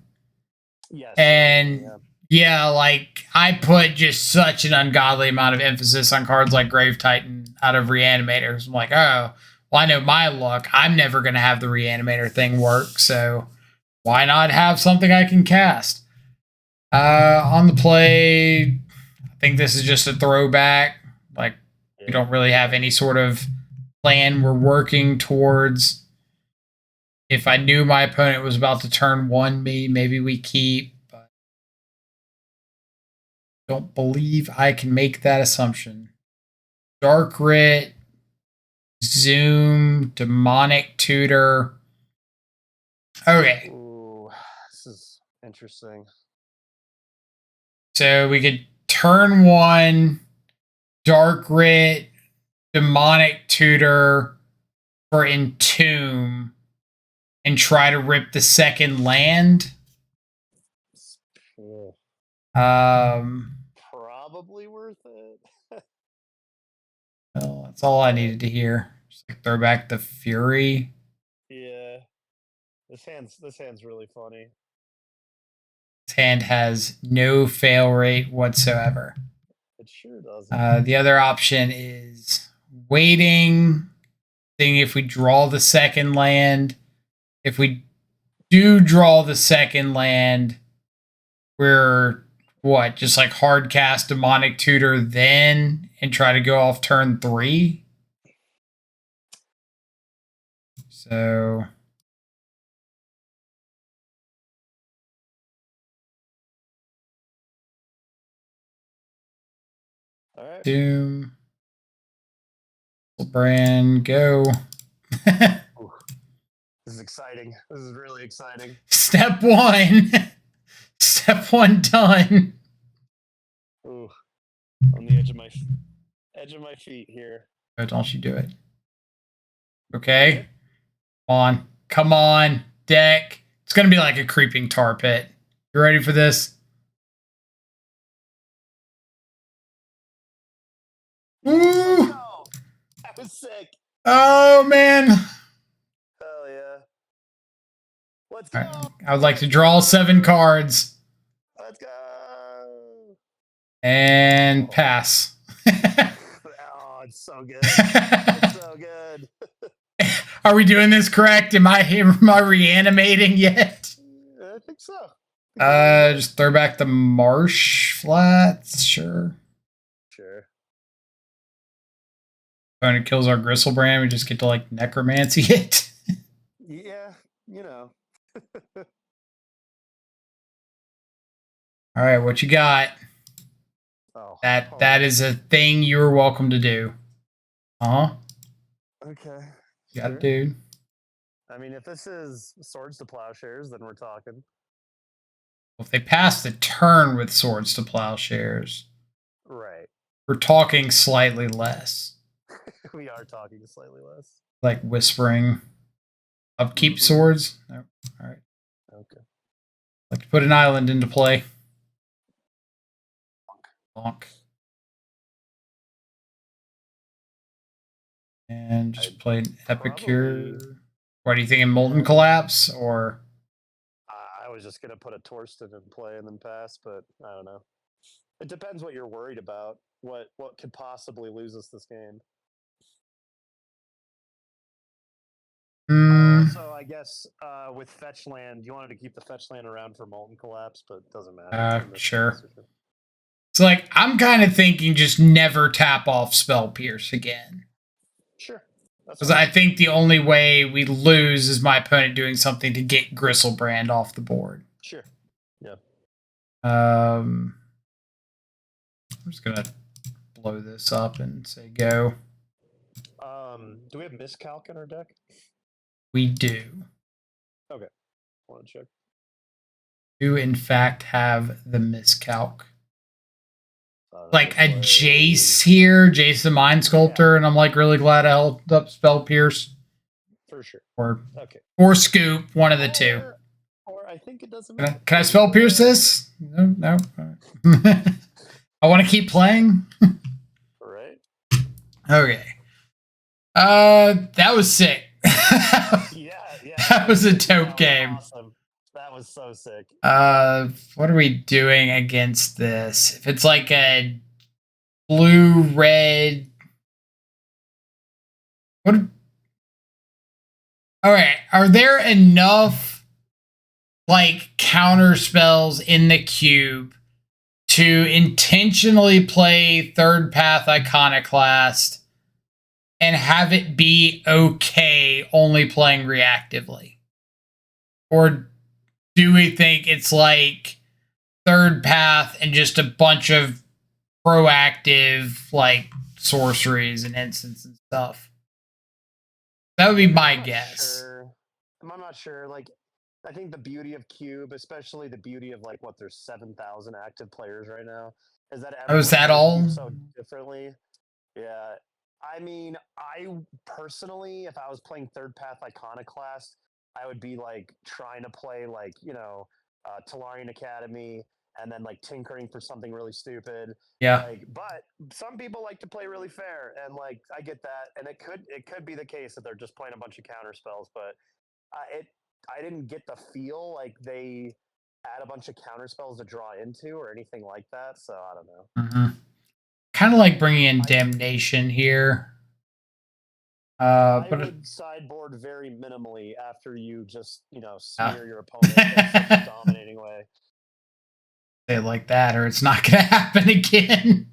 Yes. And yeah, like I put just such an ungodly amount of emphasis on cards like Grave Titan out of Reanimators. I'm like, oh, well, I know my luck. I'm never going to have the Reanimator thing work. So why not have something I can cast? On the play, I think this is just a throwback. Like, we don't really have any sort of plan we're working towards. If I knew my opponent was about to turn 1 me, maybe we keep. But don't believe I can make that assumption. Dark Rit, Zoom, Demonic Tutor. Okay. Ooh, this is interesting. So we could turn 1, Dark Rit, Demonic Tutor for Entomb, and try to rip the second land. Probably worth it. Well, that's all I needed to hear. Just like throw back the Fury. Yeah. This hand's really funny. This hand has no fail rate whatsoever. It sure doesn't. The other option is waiting, seeing if we draw the second land. If we do draw the second land, we're what? Just like hard cast Demonic Tutor then and try to go off turn 3. So All right. Doom. Brand, go. This is exciting. This is really exciting. Step 1. Step 1 done. Ooh. On the edge of my feet here. Oh, don't you do it. Okay. Come on. Deck. It's going to be like a creeping tar pit. You ready for this? Ooh. That was sick. Oh, man. Hell yeah. Let's go. Right. I would like to draw 7 cards. Let's go. And pass. Oh, it's so good. It's so good. Are we doing this correct? Am I reanimating yet? I think so. Just throw back the Marsh Flats. Sure. Opponent kills our Gristlebrand. We just get to like necromancy it. Yeah, you know. All right, what you got? Oh, that is a thing you're welcome to do. Okay. You got it, dude. I mean, if this is Swords to Plowshares, then we're talking. If they pass the turn with Swords to Plowshares, right, we're talking slightly less. We are talking slightly less. Like Whispering. Upkeep Swords? No. All right. Okay. Like to put an island into play. Bonk. And just play Epicure. What do you think in Molten Collapse or? I was just gonna put a Torsten in play and then pass, but I don't know. It depends what you're worried about. What could possibly lose us this game? Also, I guess with fetch land, you wanted to keep the fetch land around for Molten Collapse, but it doesn't matter. Sure. So, like, I'm kind of thinking just never tap off Spell Pierce again. Sure. Because I think the only way we lose is my opponent doing something to get Gristlebrand off the board. Sure. Yeah. I'm just going to blow this up and say go. Do we have Miscalc in our deck? We do. Okay. I want to check. Do in fact have the Miscalc. Like a Jace here, Jace the Mind Sculptor, and I'm like really glad I held up Spell Pierce. For sure. Or Scoop, one of the two. Or I think it doesn't matter. Can I Spell Pierce this? No. I want to keep playing. Right. Okay. That was sick. Yeah. That was a dope game. Awesome. That was so sick. What are we doing against this? If it's like a blue-red... All right, are there enough like counter spells in the cube to intentionally play Third Path Iconoclast and have it be okay only playing reactively? Or do we think it's like Third Path and just a bunch of proactive like sorceries and instants and stuff? That would be my guess. I'm not sure. Like, I think the beauty of Cube, especially the beauty of like what there's 7,000 active players right now, is that is that all? So differently. Yeah. I mean, I personally, if I was playing Third Path Iconoclast, I would be like trying to play like, Talarian Academy and then like tinkering for something really stupid. Yeah. Like, but some people like to play really fair, and like I get that, and it could be the case that they're just playing a bunch of counter spells, but I didn't get the feel like they had a bunch of counter spells to draw into or anything like that. So I don't know. Kind of like bringing in Damnation here. I would sideboard very minimally after you just smear your opponent in such a dominating way. Say it like that, or it's not going to happen again.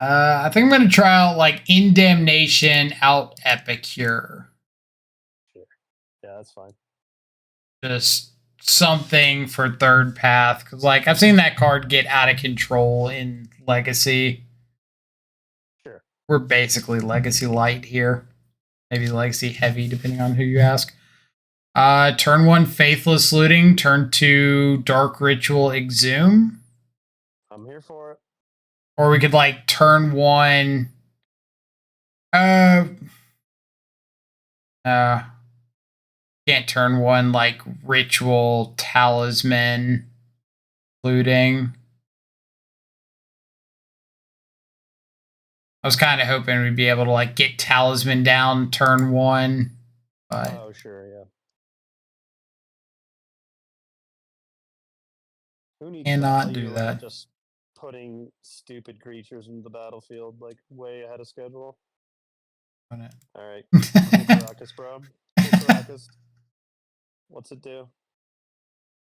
I think I'm going to try out like In Damnation, out Epicure. Sure. Yeah, that's fine. Just something for Third Path, because like I've seen that card get out of control in Legacy. Sure. We're basically Legacy light here, maybe Legacy heavy, depending on who you ask. Turn 1 Faithless Looting, turn 2 Dark Ritual Exhume. I'm here for it. Or we could like turn 1 can't turn 1 like Ritual Talisman Looting. I was kind of hoping we'd be able to like get Talisman down turn 1, but oh sure, yeah. Who needs cannot do that. Just putting stupid creatures into the battlefield like way ahead of schedule. All right, Caracas, bro. Caracas. What's it do?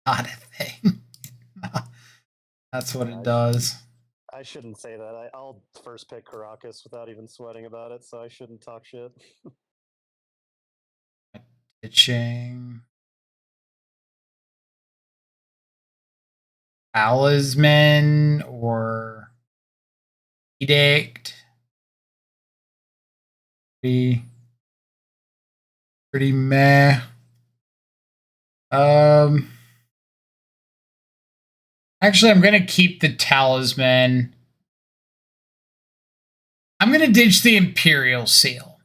Not a thing. That's what it does. I shouldn't say that. I'll first pick Caracas without even sweating about it, so I shouldn't talk shit. Pitching. Talisman or Edict. Pretty meh. Actually, I'm gonna keep the Talisman. I'm gonna ditch the Imperial Seal.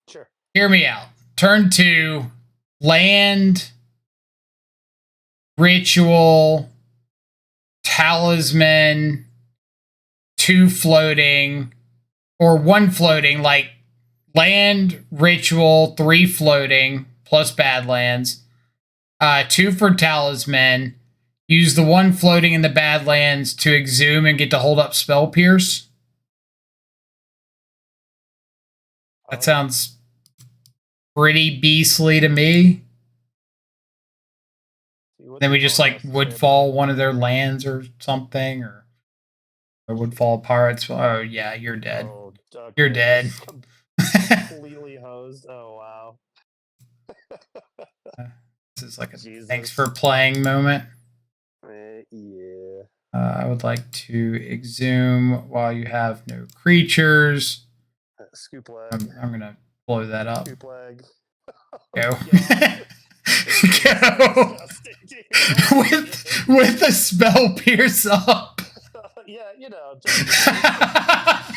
Sure. Hear me out. Turn 2, land, ritual, Talisman, 2 floating, or 1 floating, like land, ritual, 3 floating, plus Badlands, 2 for Talisman. Use the 1 floating in the Badlands to exhume and get to hold up Spell Pierce. That sounds pretty beastly to me. Then we just like Woodfall one of their lands or something, or Woodfall Pirates. Oh yeah, you're dead. Oh, you're dead. Completely hosed. Oh wow. This is like a thanks for playing moment. Yeah. I would like to exhume while you have no creatures. Scoop leg. I'm gonna blow that up. Scoop leg. Go. Go. with the Spell Pierce up. Yeah, you know. Just, I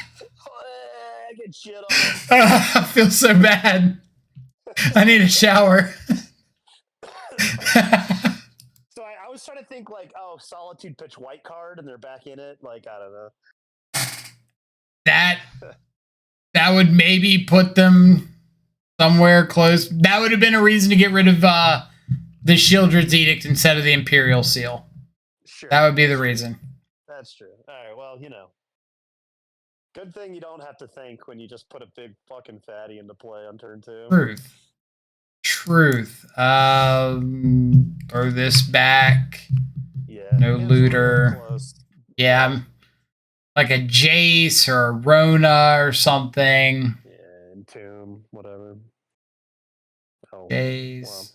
get shit on. I feel so bad. I need a shower. So I was trying to think like, oh, Solitude pitch white card and they're back in it. Like, I don't know. That would maybe put them somewhere close. That would have been a reason to get rid of the Shieldred's Edict instead of the Imperial Seal. Sure. That would be the reason. That's true. All right, well, you know. Good thing you don't have to think when you just put a big fucking fatty into play on turn 2. Truth. Throw this back. Yeah. No looter. Really yeah, like a Jace or a Rona or something. Yeah, Entomb, whatever. Oh, Jace.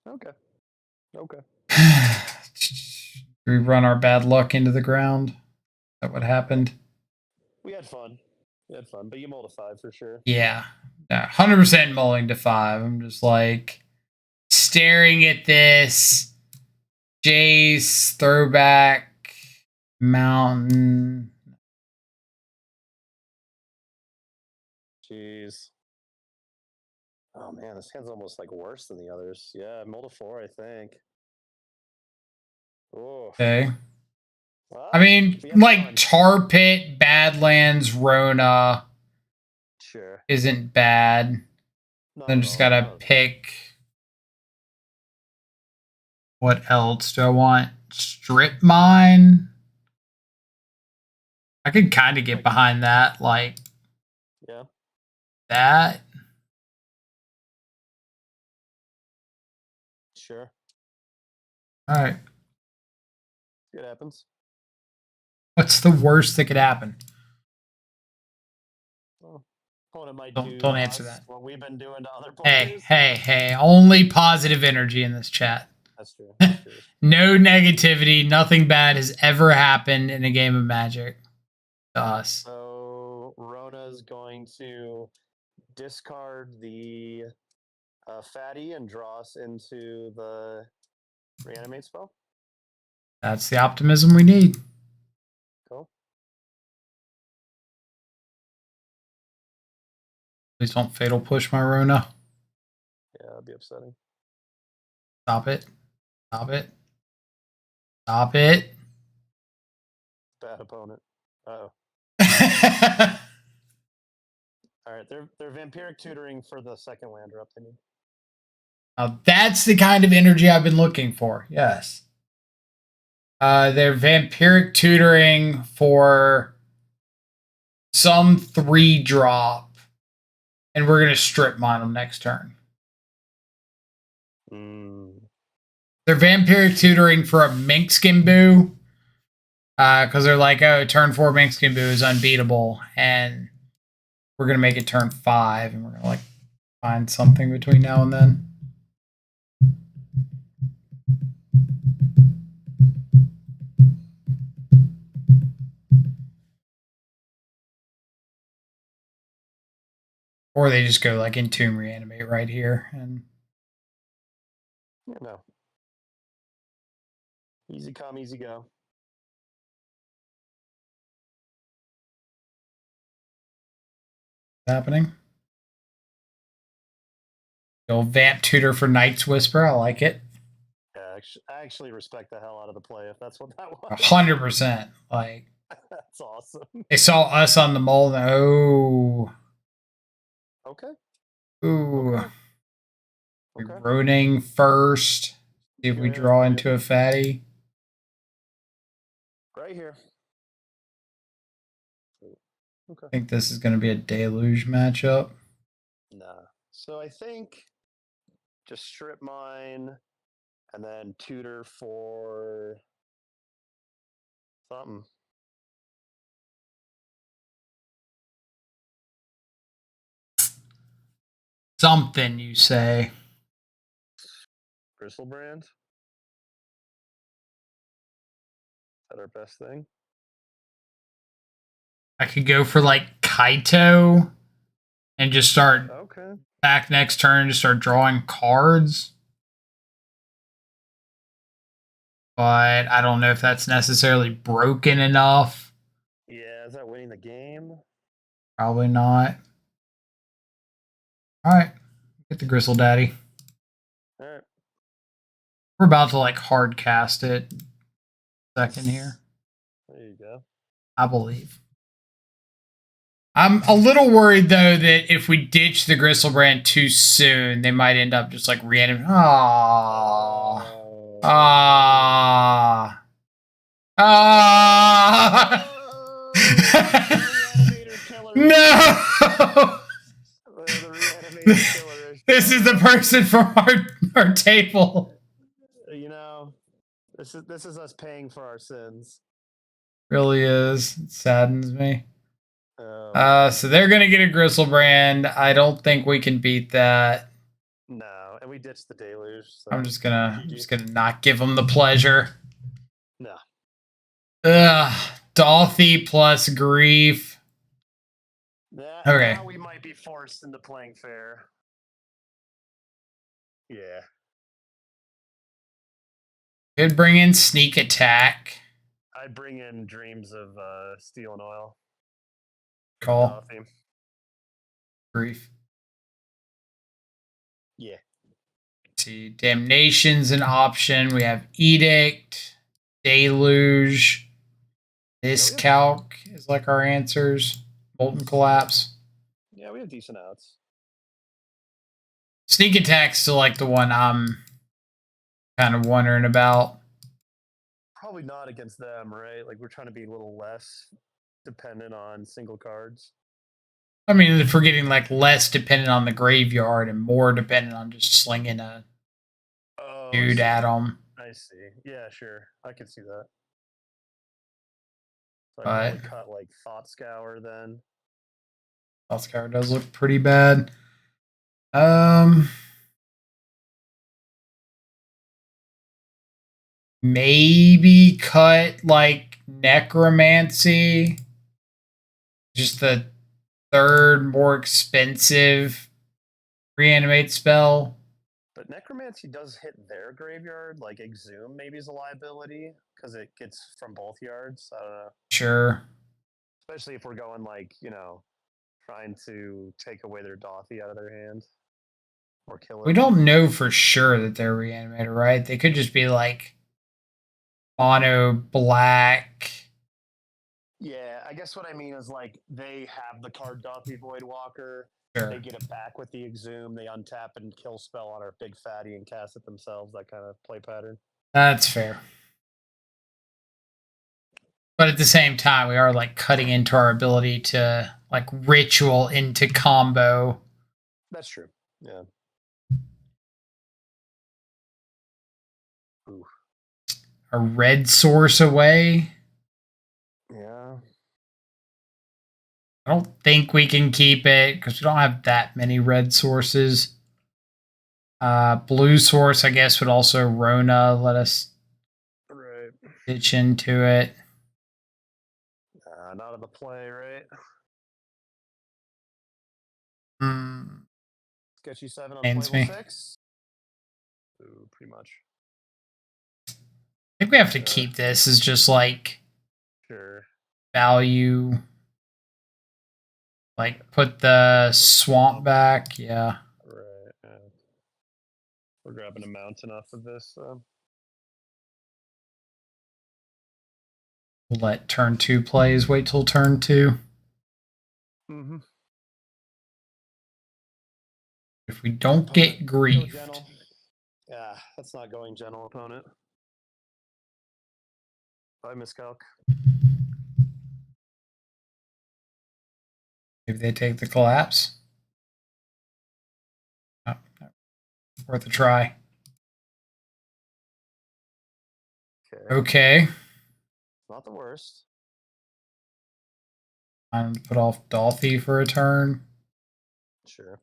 Wow. Okay. We run our bad luck into the ground. Is that what happened? We had fun, but you mulled a 5 for sure. Yeah, 100% mulling to 5. I'm just like staring at this Jace throwback mountain. Jeez. Oh man, this hand's almost like worse than the others. Yeah, mulled a 4, I think. Oof. Okay. Well, I mean, like Tar Pit, Badlands, Rona. Sure. Isn't bad. Then just gotta pick. What else do I want? Strip Mine. I could kind of get behind that, like. Yeah. That. Sure. All right. It happens. What's the worst that could happen? Well, opponent might don't answer that. What we've been doing to other players. Hey! Only positive energy in this chat. That's true. No negativity. Nothing bad has ever happened in a game of Magic to us. So Rona's going to discard the fatty and draw us into the reanimate spell. That's the optimism we need. Cool. Please don't fatal push my Rona. Yeah, that'd be upsetting. Stop it. Stop it. Stop it. Bad opponent. Uh-oh. All right, they're vampiric tutoring for the second land drop they need. That's the kind of energy I've been looking for. Yes. They're vampiric tutoring for some 3-drop, and we're gonna strip mine them next turn. They're vampiric tutoring for a Minkskin Boo, because they're like, oh, turn 4 Minkskin Boo is unbeatable, and we're gonna make it turn 5, and we're gonna like find something between now and then. Or they just go like Entomb Reanimate right here. And yeah, no. Easy come, easy go. Happening. Go Vamp Tutor for Night's Whisper. I like it. Yeah, I actually respect the hell out of the play if that's what that was. 100%. Like, that's awesome. They saw us on the mold. Oh. Okay. Ooh. Okay. Okay. Reroting first. See if we draw into a fatty. Right here. Okay. I think this is going to be a deluge matchup. Nah. So I think just strip mine and then tutor for something. Something, you say. Bristlebrand. Is that our best thing? I could go for like Kaito and just start back next turn, just start drawing cards. But I don't know if that's necessarily broken enough. Yeah, is that winning the game? Probably not. All right, get the Gristle Daddy. All right. We're about to like hard cast it. Second here. There you go. I believe. I'm a little worried though that if we ditch the Gristlebrand too soon, they might end up just like reanimating. Ah. No. This is the person from our table. You know, this is us paying for our sins. Really is. It saddens me. So they're gonna get a Gristlebrand. I don't think we can beat that. No, and we ditched the deluge. So I'm just gonna not give them the pleasure. No. Dolphy plus Grief. Okay. Now we might be forced into playing fair. Yeah. Could bring in Sneak Attack. I'd bring in Dreams of Steel and Oil. Call. Grief. Yeah. Let's see, Damnation's an option. We have Edict, Deluge. This calc is like our answers. Molten Collapse. Yeah, we have decent outs. Sneak Attack's still like the one I'm kind of wondering about. Probably not against them, right? Like we're trying to be a little less dependent on single cards. I mean, if we're getting like less dependent on the graveyard and more dependent on just slinging a dude at them. I see. Yeah, sure. I can see that. So I'd probably cut like Thought Scour then. Thought Scour does look pretty bad. Maybe cut like Necromancy. Just the third more expensive reanimate spell. But Necromancy does hit their graveyard. Like Exhume maybe is a liability because it gets from both yards. I don't know. Sure. Especially if we're going like, trying to take away their Dothy out of their hand. Or kill it. We don't know for sure that they're reanimated, right? They could just be like mono black. Yeah, I guess what I mean is like they have the card Dothy Voidwalker. Sure. They get it back with the Exhume. They untap and kill spell on our big fatty and cast it themselves. That kind of play pattern. That's fair. But at the same time, we are like cutting into our ability to like ritual into combo. That's true. Yeah. Ooh. A red source away. Yeah. I don't think we can keep it because we don't have that many red sources. Blue source, I guess, would also Rona let us ditch into it. Not in the play, right? Sketchy 7 on playable 6. Ooh, pretty much. I think we have to keep this as just like value. Like put the swamp back, yeah. Right. Yeah. We're grabbing a mountain off of this. Let turn 2 plays. Wait till turn 2. If we don't get Go griefed. gentle. Yeah, that's not going gentle, opponent. Bye, miscalc. Maybe they take the collapse. Oh, no. Worth a try. Okay. Not the worst. I'm gonna put off Dolphy for a turn. Sure.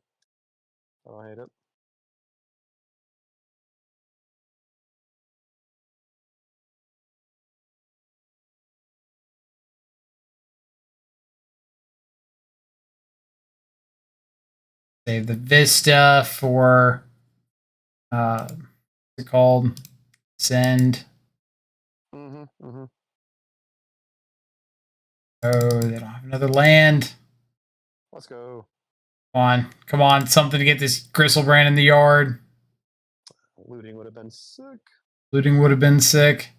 I don't hate it. Save the Vista for what's it called? Send. Mm-hmm. Mm-hmm. Oh, they don't have another land. Let's go. Come on. Come on. Something to get this Gristlebrand in the yard. Looting would have been sick. Looting would have been sick.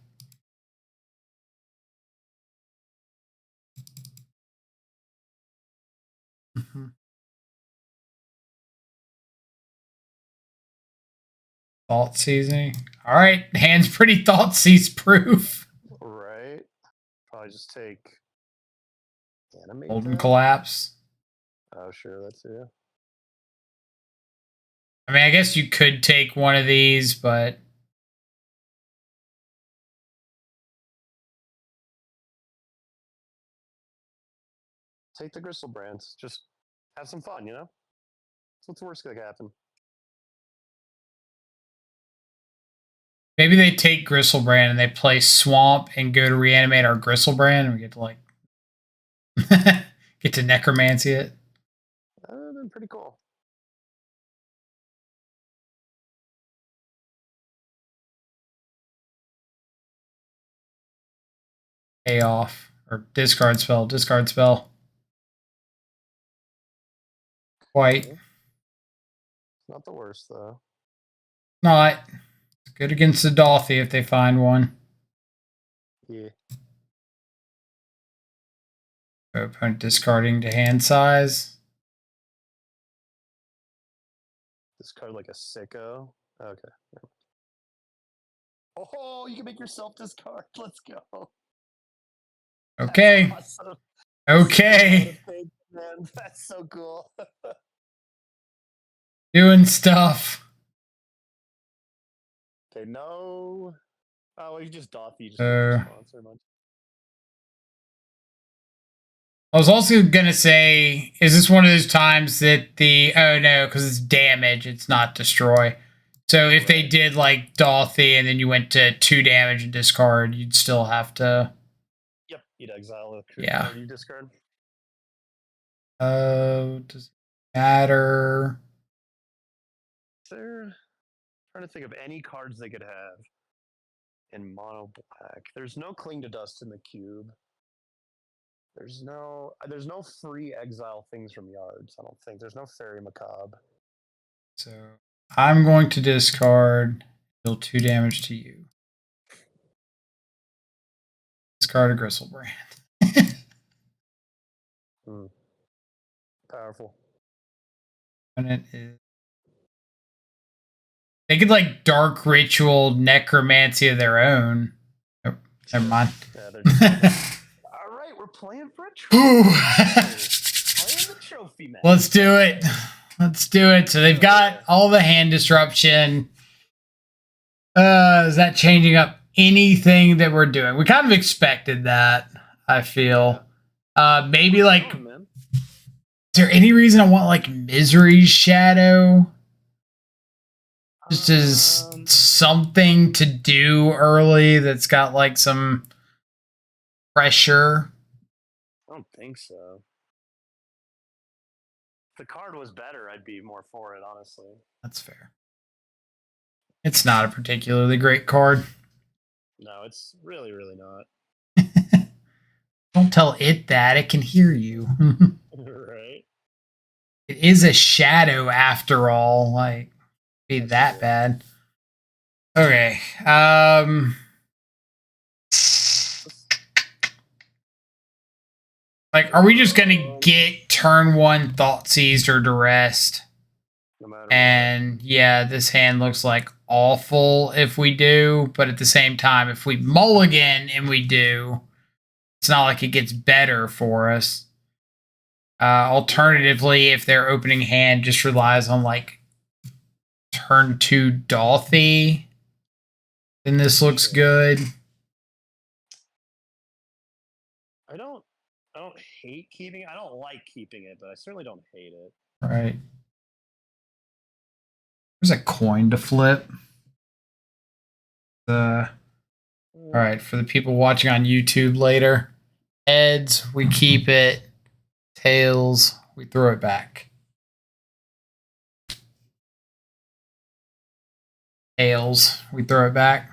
Mm-hmm. Thought seasoning. All right. Hand's pretty Thoughtseize proof. Right. Probably just take animate. Golden that? collapse. Oh, sure. That's it. I mean, I guess you could take one of these, but take the Gristlebrand. Just have some fun, you know? That's what's the worst that could happen. maybe they take Gristlebrand and they play Swamp and go to reanimate our Gristlebrand, and we get to like get to necromancy it. That would have been pretty cool. Pay off or discard spell. Discard spell. Quite. Okay. Not the worst though. Not. It's good against the Dolphy if they find one. Yeah. Opponent discarding to hand size. Discard like a sicko. Okay. Oh, you can make yourself discard. Let's go. Okay. That's awesome. Okay. Man, that's so cool. Doing stuff. Okay, no. Oh, well, you just Dolphy. You just sponsor much. I was also gonna say, is this one of those times that the no, because it's damage, it's not destroy. So if they did like Dolphy and then you went to 2 damage and discard, you'd still have to. Yep, you'd exile a creature Yeah. card you discard. Does it matter? They're trying to think of any cards they could have in mono black. There's no Cling to Dust in the cube. There's no free exile things from yards. I don't think there's no Fairy Macabre. So I'm going to discard, deal 2 damage to you. Discard a Gristlebrand. Powerful. And it is. They could like Dark Ritual Necromancy of their own. Oh, never mind. Yeah, they're just all right, we're playing for a trophy. Playing the trophy match. Let's do it. Let's do it. So they've got all the hand disruption. Is that changing up anything that we're doing? We kind of expected that, I feel. Maybe like, is there any reason I want like Misery's Shadow? Just as something to do early that's got like some pressure. I don't think so. If the card was better, I'd be more for it, honestly. That's fair. It's not a particularly great card. No, it's really, really not. Don't tell it that. It can hear you. Right. It is a shadow after all. Like, be that bad. Okay. Like, are we just gonna get turn 1 Thought Seized or Duressed? no matter And yeah, this hand looks like awful if we do, but at the same time, if we mulligan and we do, it's not like it gets better for us. Alternatively, if their opening hand just relies on like turn 2 Dolthy, then this looks good. I don't hate keeping. I don't like keeping it, but I certainly don't hate it. Right. There's a coin to flip. All right, for the people watching on YouTube later, heads, we keep it. Tails, we throw it back. Tails, we throw it back.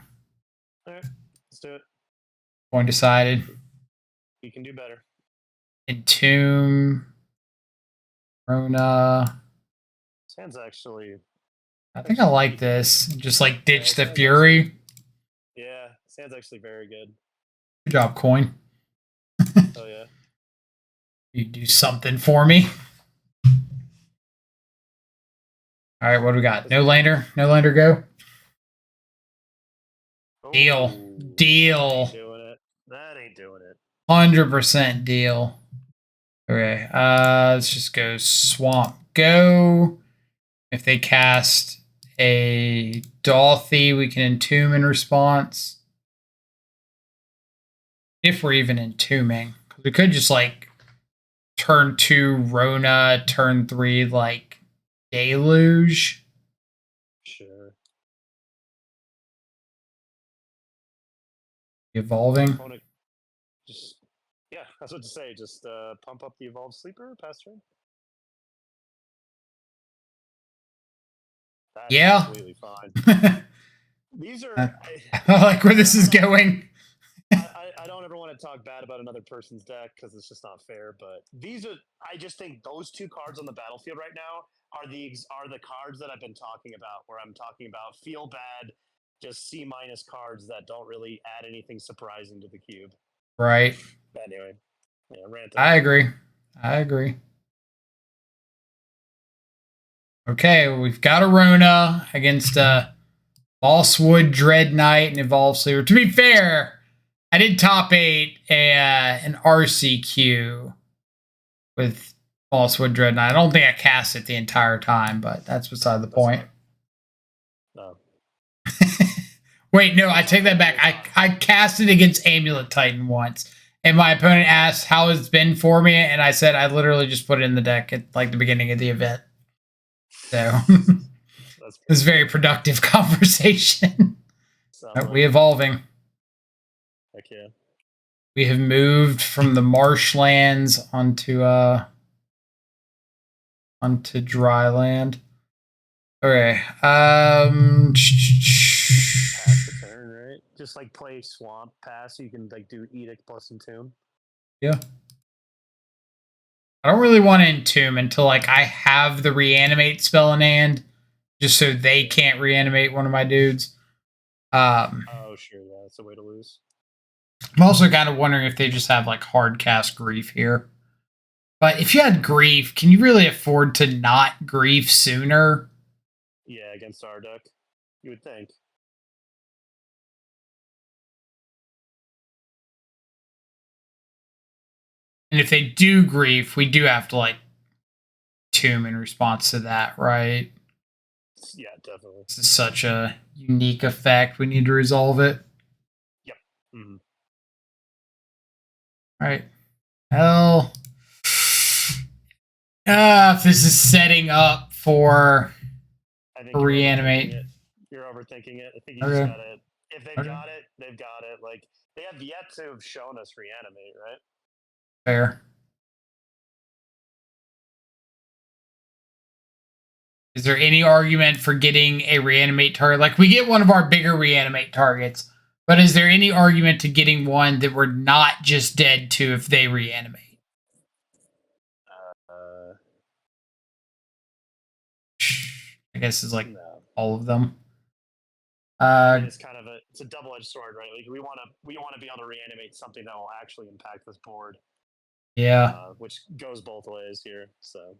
All right, let's do it. Coin decided. You can do better. Entomb. Rona. Sounds actually. I think I like this. Just like ditch the Sand's fury. Actually, yeah, Sand's actually very good. Good job, coin. Oh yeah. You do something for me. All right, what do we got? No lander. No lander go. Deal. Ooh, Deal. That ain't doing it. That ain't doing it. 100% deal. Okay, let's just go swamp go. If they cast a Dolthy, we can entomb in response. If we're even entombing. We could just like turn 2 Rona, turn 3 like Deluge. Sure. Evolving. Just yeah, that's what to say. Just pump up the evolved sleeper, pass turn. That's Yeah. completely fine. These are. I like where this is going. I don't ever want to talk bad about another person's deck because it's just not fair. But these are. I just think those two cards on the battlefield right now are the cards that I've been talking about. Where I'm talking about feel bad, just C- cards that don't really add anything surprising to the cube. Right. But anyway, yeah, rant. I agree. I agree. Okay, we've got a Rona against Mosswood Dread Knight and Evolved Sleeper. To be fair, I did top 8 an RCQ with Mosswood Dread Knight. I don't think I cast it the entire time, but that's beside the point. No. Wait, no, I take that back. I cast it against Amulet Titan once, and my opponent asked how it's been for me, and I said I literally just put it in the deck at like the beginning of the event. So it was a very productive conversation. We evolving. Heck yeah. We have moved from the marshlands onto dry land. Okay. Pass the turn, right? Just like play swamp pass, so you can like do edict plus entomb. Yeah. I don't really want to entomb until like I have the reanimate spell in hand, just so they can't reanimate one of my dudes. Oh sure, yeah, that's a way to lose. I'm also kind of wondering if they just have like hard cast grief here. But if you had grief, can you really afford to not grief sooner? Yeah, against our deck, you would think. And if they do grief, we do have to like tomb in response to that, right? Yeah, definitely. This is such a unique effect. We need to resolve it. Yep. Mm-hmm. All right. Hell. If this is setting up for reanimate. You're overthinking it. I think you just got it. If they've got it, they've got it. Like they have yet to have shown us reanimate, right? Fair. Is there any argument for getting a reanimate target? Like we get one of our bigger reanimate targets, but is there any argument to getting one that we're not just dead to if they reanimate? I guess it's like all of them. It's kind of it's a double-edged sword, right? Like we want to be able to reanimate something that will actually impact this board. Yeah. Which goes both ways here. So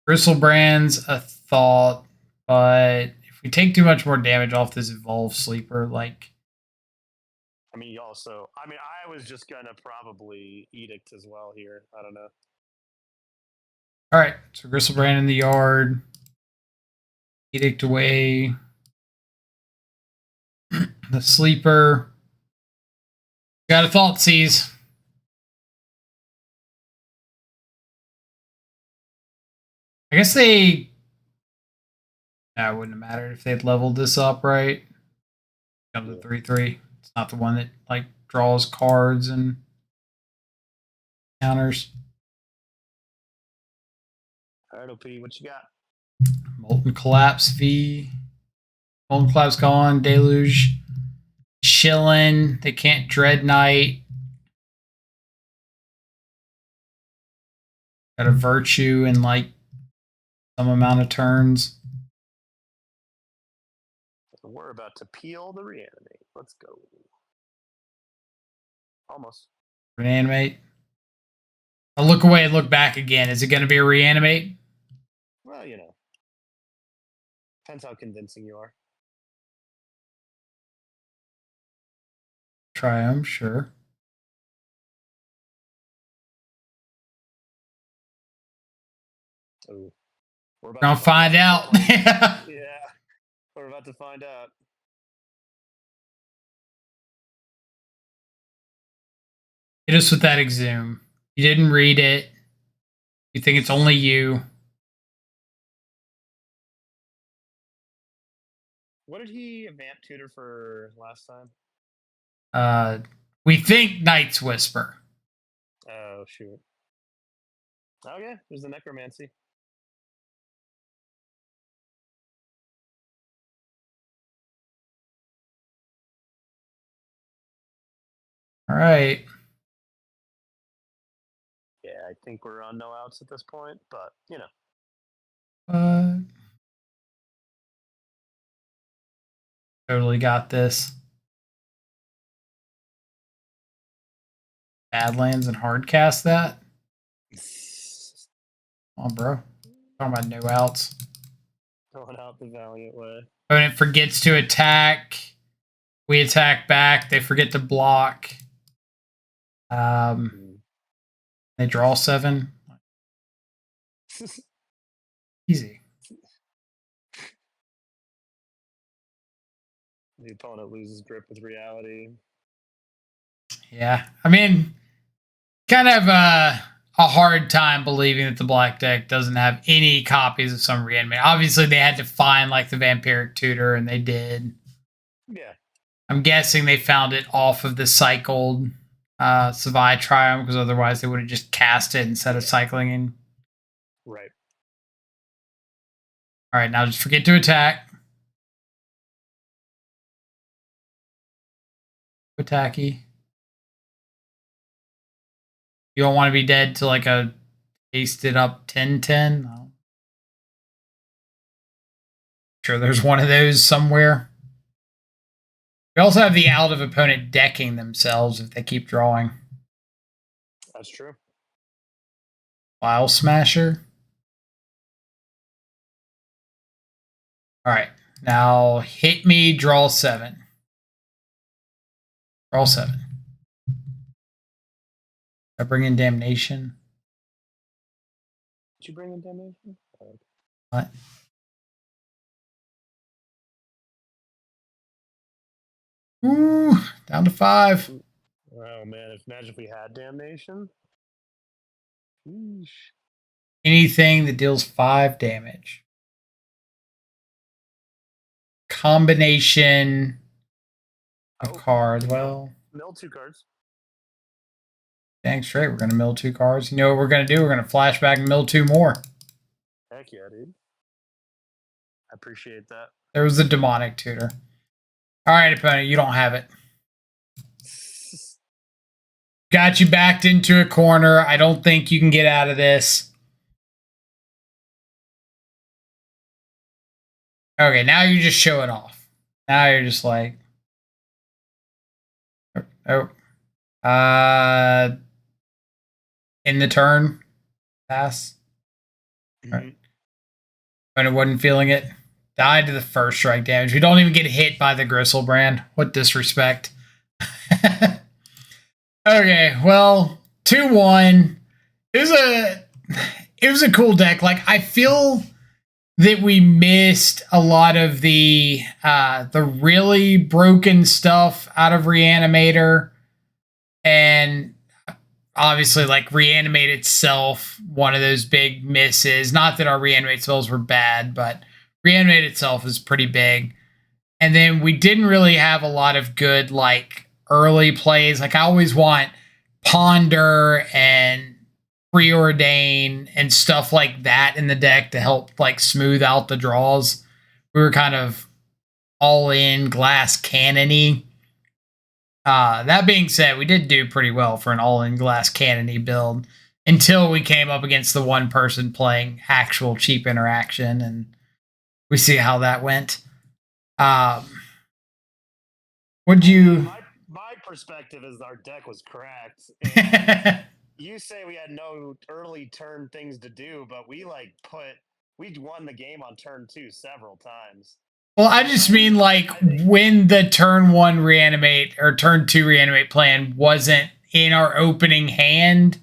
Bristlebrand's a thought, but if we take too much more damage off this Evolve Sleeper, like... I mean, I was just gonna probably Edict as well here. I don't know. All right, so Bristlebrand in the yard. Edict away. The Sleeper. Got a Thought Seize. I guess they... Nah, it wouldn't have mattered if they'd leveled this up, right? Got the 3/3. It's not the one that, like, draws cards and counters. All right, OP, what you got? Molten Collapse V. Molten Collapse gone. Deluge. Chillin'. They can't Dread Knight. Got a Virtue in, like, some amount of turns. We're about to peel the Reanimate. Let's go. Almost. Reanimate. I'll look away and look back again. Is it going to be a Reanimate? Well, you know. Depends how convincing you are. Triumph, sure. Oh, we're Gonna find out. Yeah, we're about to find out. Hit us with that Exhume. You didn't read it. You think it's only you. What did he vamp tutor for last time? We think Knight's Whisper. Oh, shoot. Okay, there's the Necromancy. All right. Yeah, I think we're on no outs at this point, but, you know. Totally got this. Badlands and hardcast that? Come on, bro. Talking about no outs. Going out the valiant way. Opponent forgets to attack. We attack back. They forget to block. They draw 7. Easy. The opponent loses grip with reality. Yeah. I mean, kind of a hard time believing that the black deck doesn't have any copies of some Reanimate. Obviously, they had to find, like, the Vampiric Tutor, and they did. Yeah. I'm guessing they found it off of the cycled Savai Triumph, because otherwise they would have just cast it instead of cycling in. Right. All right, now just forget to attack. Attacky. You don't want to be dead to, like, a pasted up 10-10. No. Sure, there's one of those somewhere. We also have the out of opponent decking themselves if they keep drawing. That's true. File Smasher. All right, now hit me, draw 7. Draw 7. I bring in Damnation. Did you bring in Damnation? What? Ooh, down to 5. Oh man, imagine if we had Damnation. Sheesh. Anything that deals 5 damage. Combination of cards. Well, mill 2 cards. Dang straight, we're going to mill 2 cards. You know what we're going to do? We're going to flashback and mill 2 more. Heck yeah, dude. I appreciate that. There was the Demonic Tutor. All right, opponent, you don't have it. Got you backed into a corner. I don't think you can get out of this. Okay, now you're just showing off. Now you're just like... Oh. In the turn. Pass. Mhm. Right. When it wasn't feeling it. Died to the first strike damage. We don't even get hit by the Gristlebrand. What disrespect. Okay, well, 2-1. It was a cool deck. Like, I feel that we missed a lot of the really broken stuff out of Reanimator, and obviously, like, Reanimate itself, one of those big misses. Not that our Reanimate spells were bad, but Reanimate itself is pretty big. And then we didn't really have a lot of good, like, early plays. Like, I always want Ponder and Preordain and stuff like that in the deck to help, like, smooth out the draws. We were kind of all in Glass Cannon-y. That being said, we did do pretty well for an all in Glass Cannon-y build until we came up against the one person playing actual cheap interaction, and we see how that went. Would you? My perspective is our deck was cracked. And you say we had no early turn things to do, but we won the game on turn 2 several times. Well, I just mean, like, when the turn 1 reanimate or turn 2 reanimate plan wasn't in our opening hand,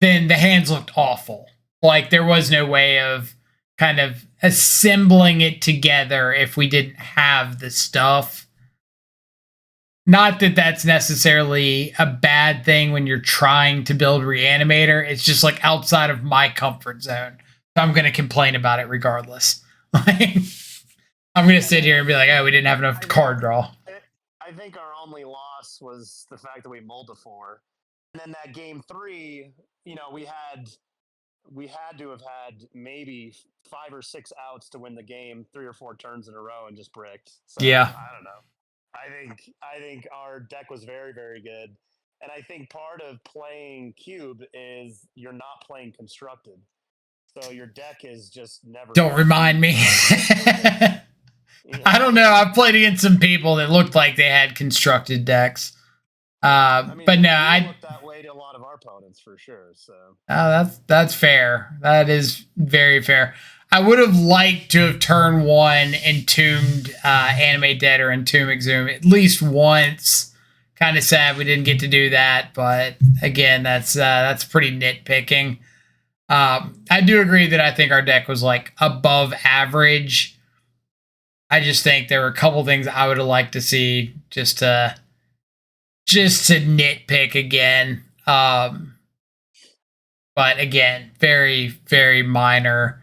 then the hands looked awful. Like, there was no way of kind of assembling it together if we didn't have the stuff. Not that that's necessarily a bad thing when you're trying to build Reanimator. It's just, like, outside of my comfort zone. So I'm going to complain about it regardless. I'm going to sit here and be like, oh, we didn't have enough card draw. I think our only loss was the fact that we mulled a 4. And then that game 3, we had to have had maybe 5 or 6 outs to win the game 3 or 4 turns in a row and just bricked. So, yeah. I don't know. I think our deck was very, very good. And I think part of playing Cube is you're not playing constructed. So your deck is just never... Don't remind me. I don't know. I've played against some people that looked like they had constructed decks. But no, I looked that way to a lot of our opponents for sure. So that's fair. That is very fair. I would have liked to have turn 1 entombed Animate Dead or Entomb Exhume at least once. Kind of sad we didn't get to do that, but again, that's pretty nitpicking. I do agree that I think our deck was, like, above average. I just think there were a couple things I would have liked to see just to nitpick again. But again, very, very minor.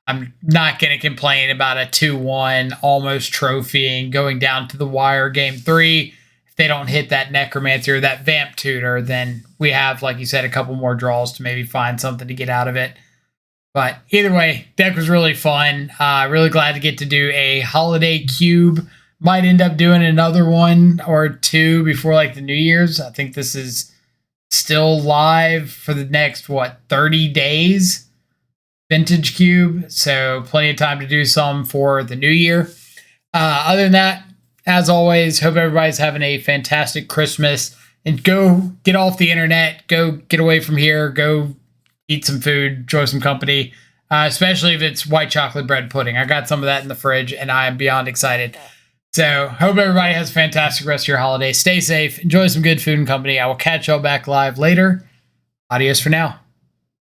I'm not going to complain about a 2-1 almost trophy and going down to the wire game 3. If they don't hit that Necromancer or that Vamp Tutor, then we have, like you said, a couple more draws to maybe find something to get out of it. But either way, deck was really fun. Really glad to get to do a holiday cube. Might end up doing another one or 2 before, like, the New Year's. I think this is still live for the next, 30 days? Vintage cube. So plenty of time to do some for the new year. Other than that, as always, hope everybody's having a fantastic Christmas. And go get off the internet. Go get away from here. Go eat some food, enjoy some company, especially if it's white chocolate bread pudding. I got some of that in the fridge, and I am beyond excited. So, hope everybody has a fantastic rest of your holiday. Stay safe, enjoy some good food and company. I will catch y'all back live later. Adios for now.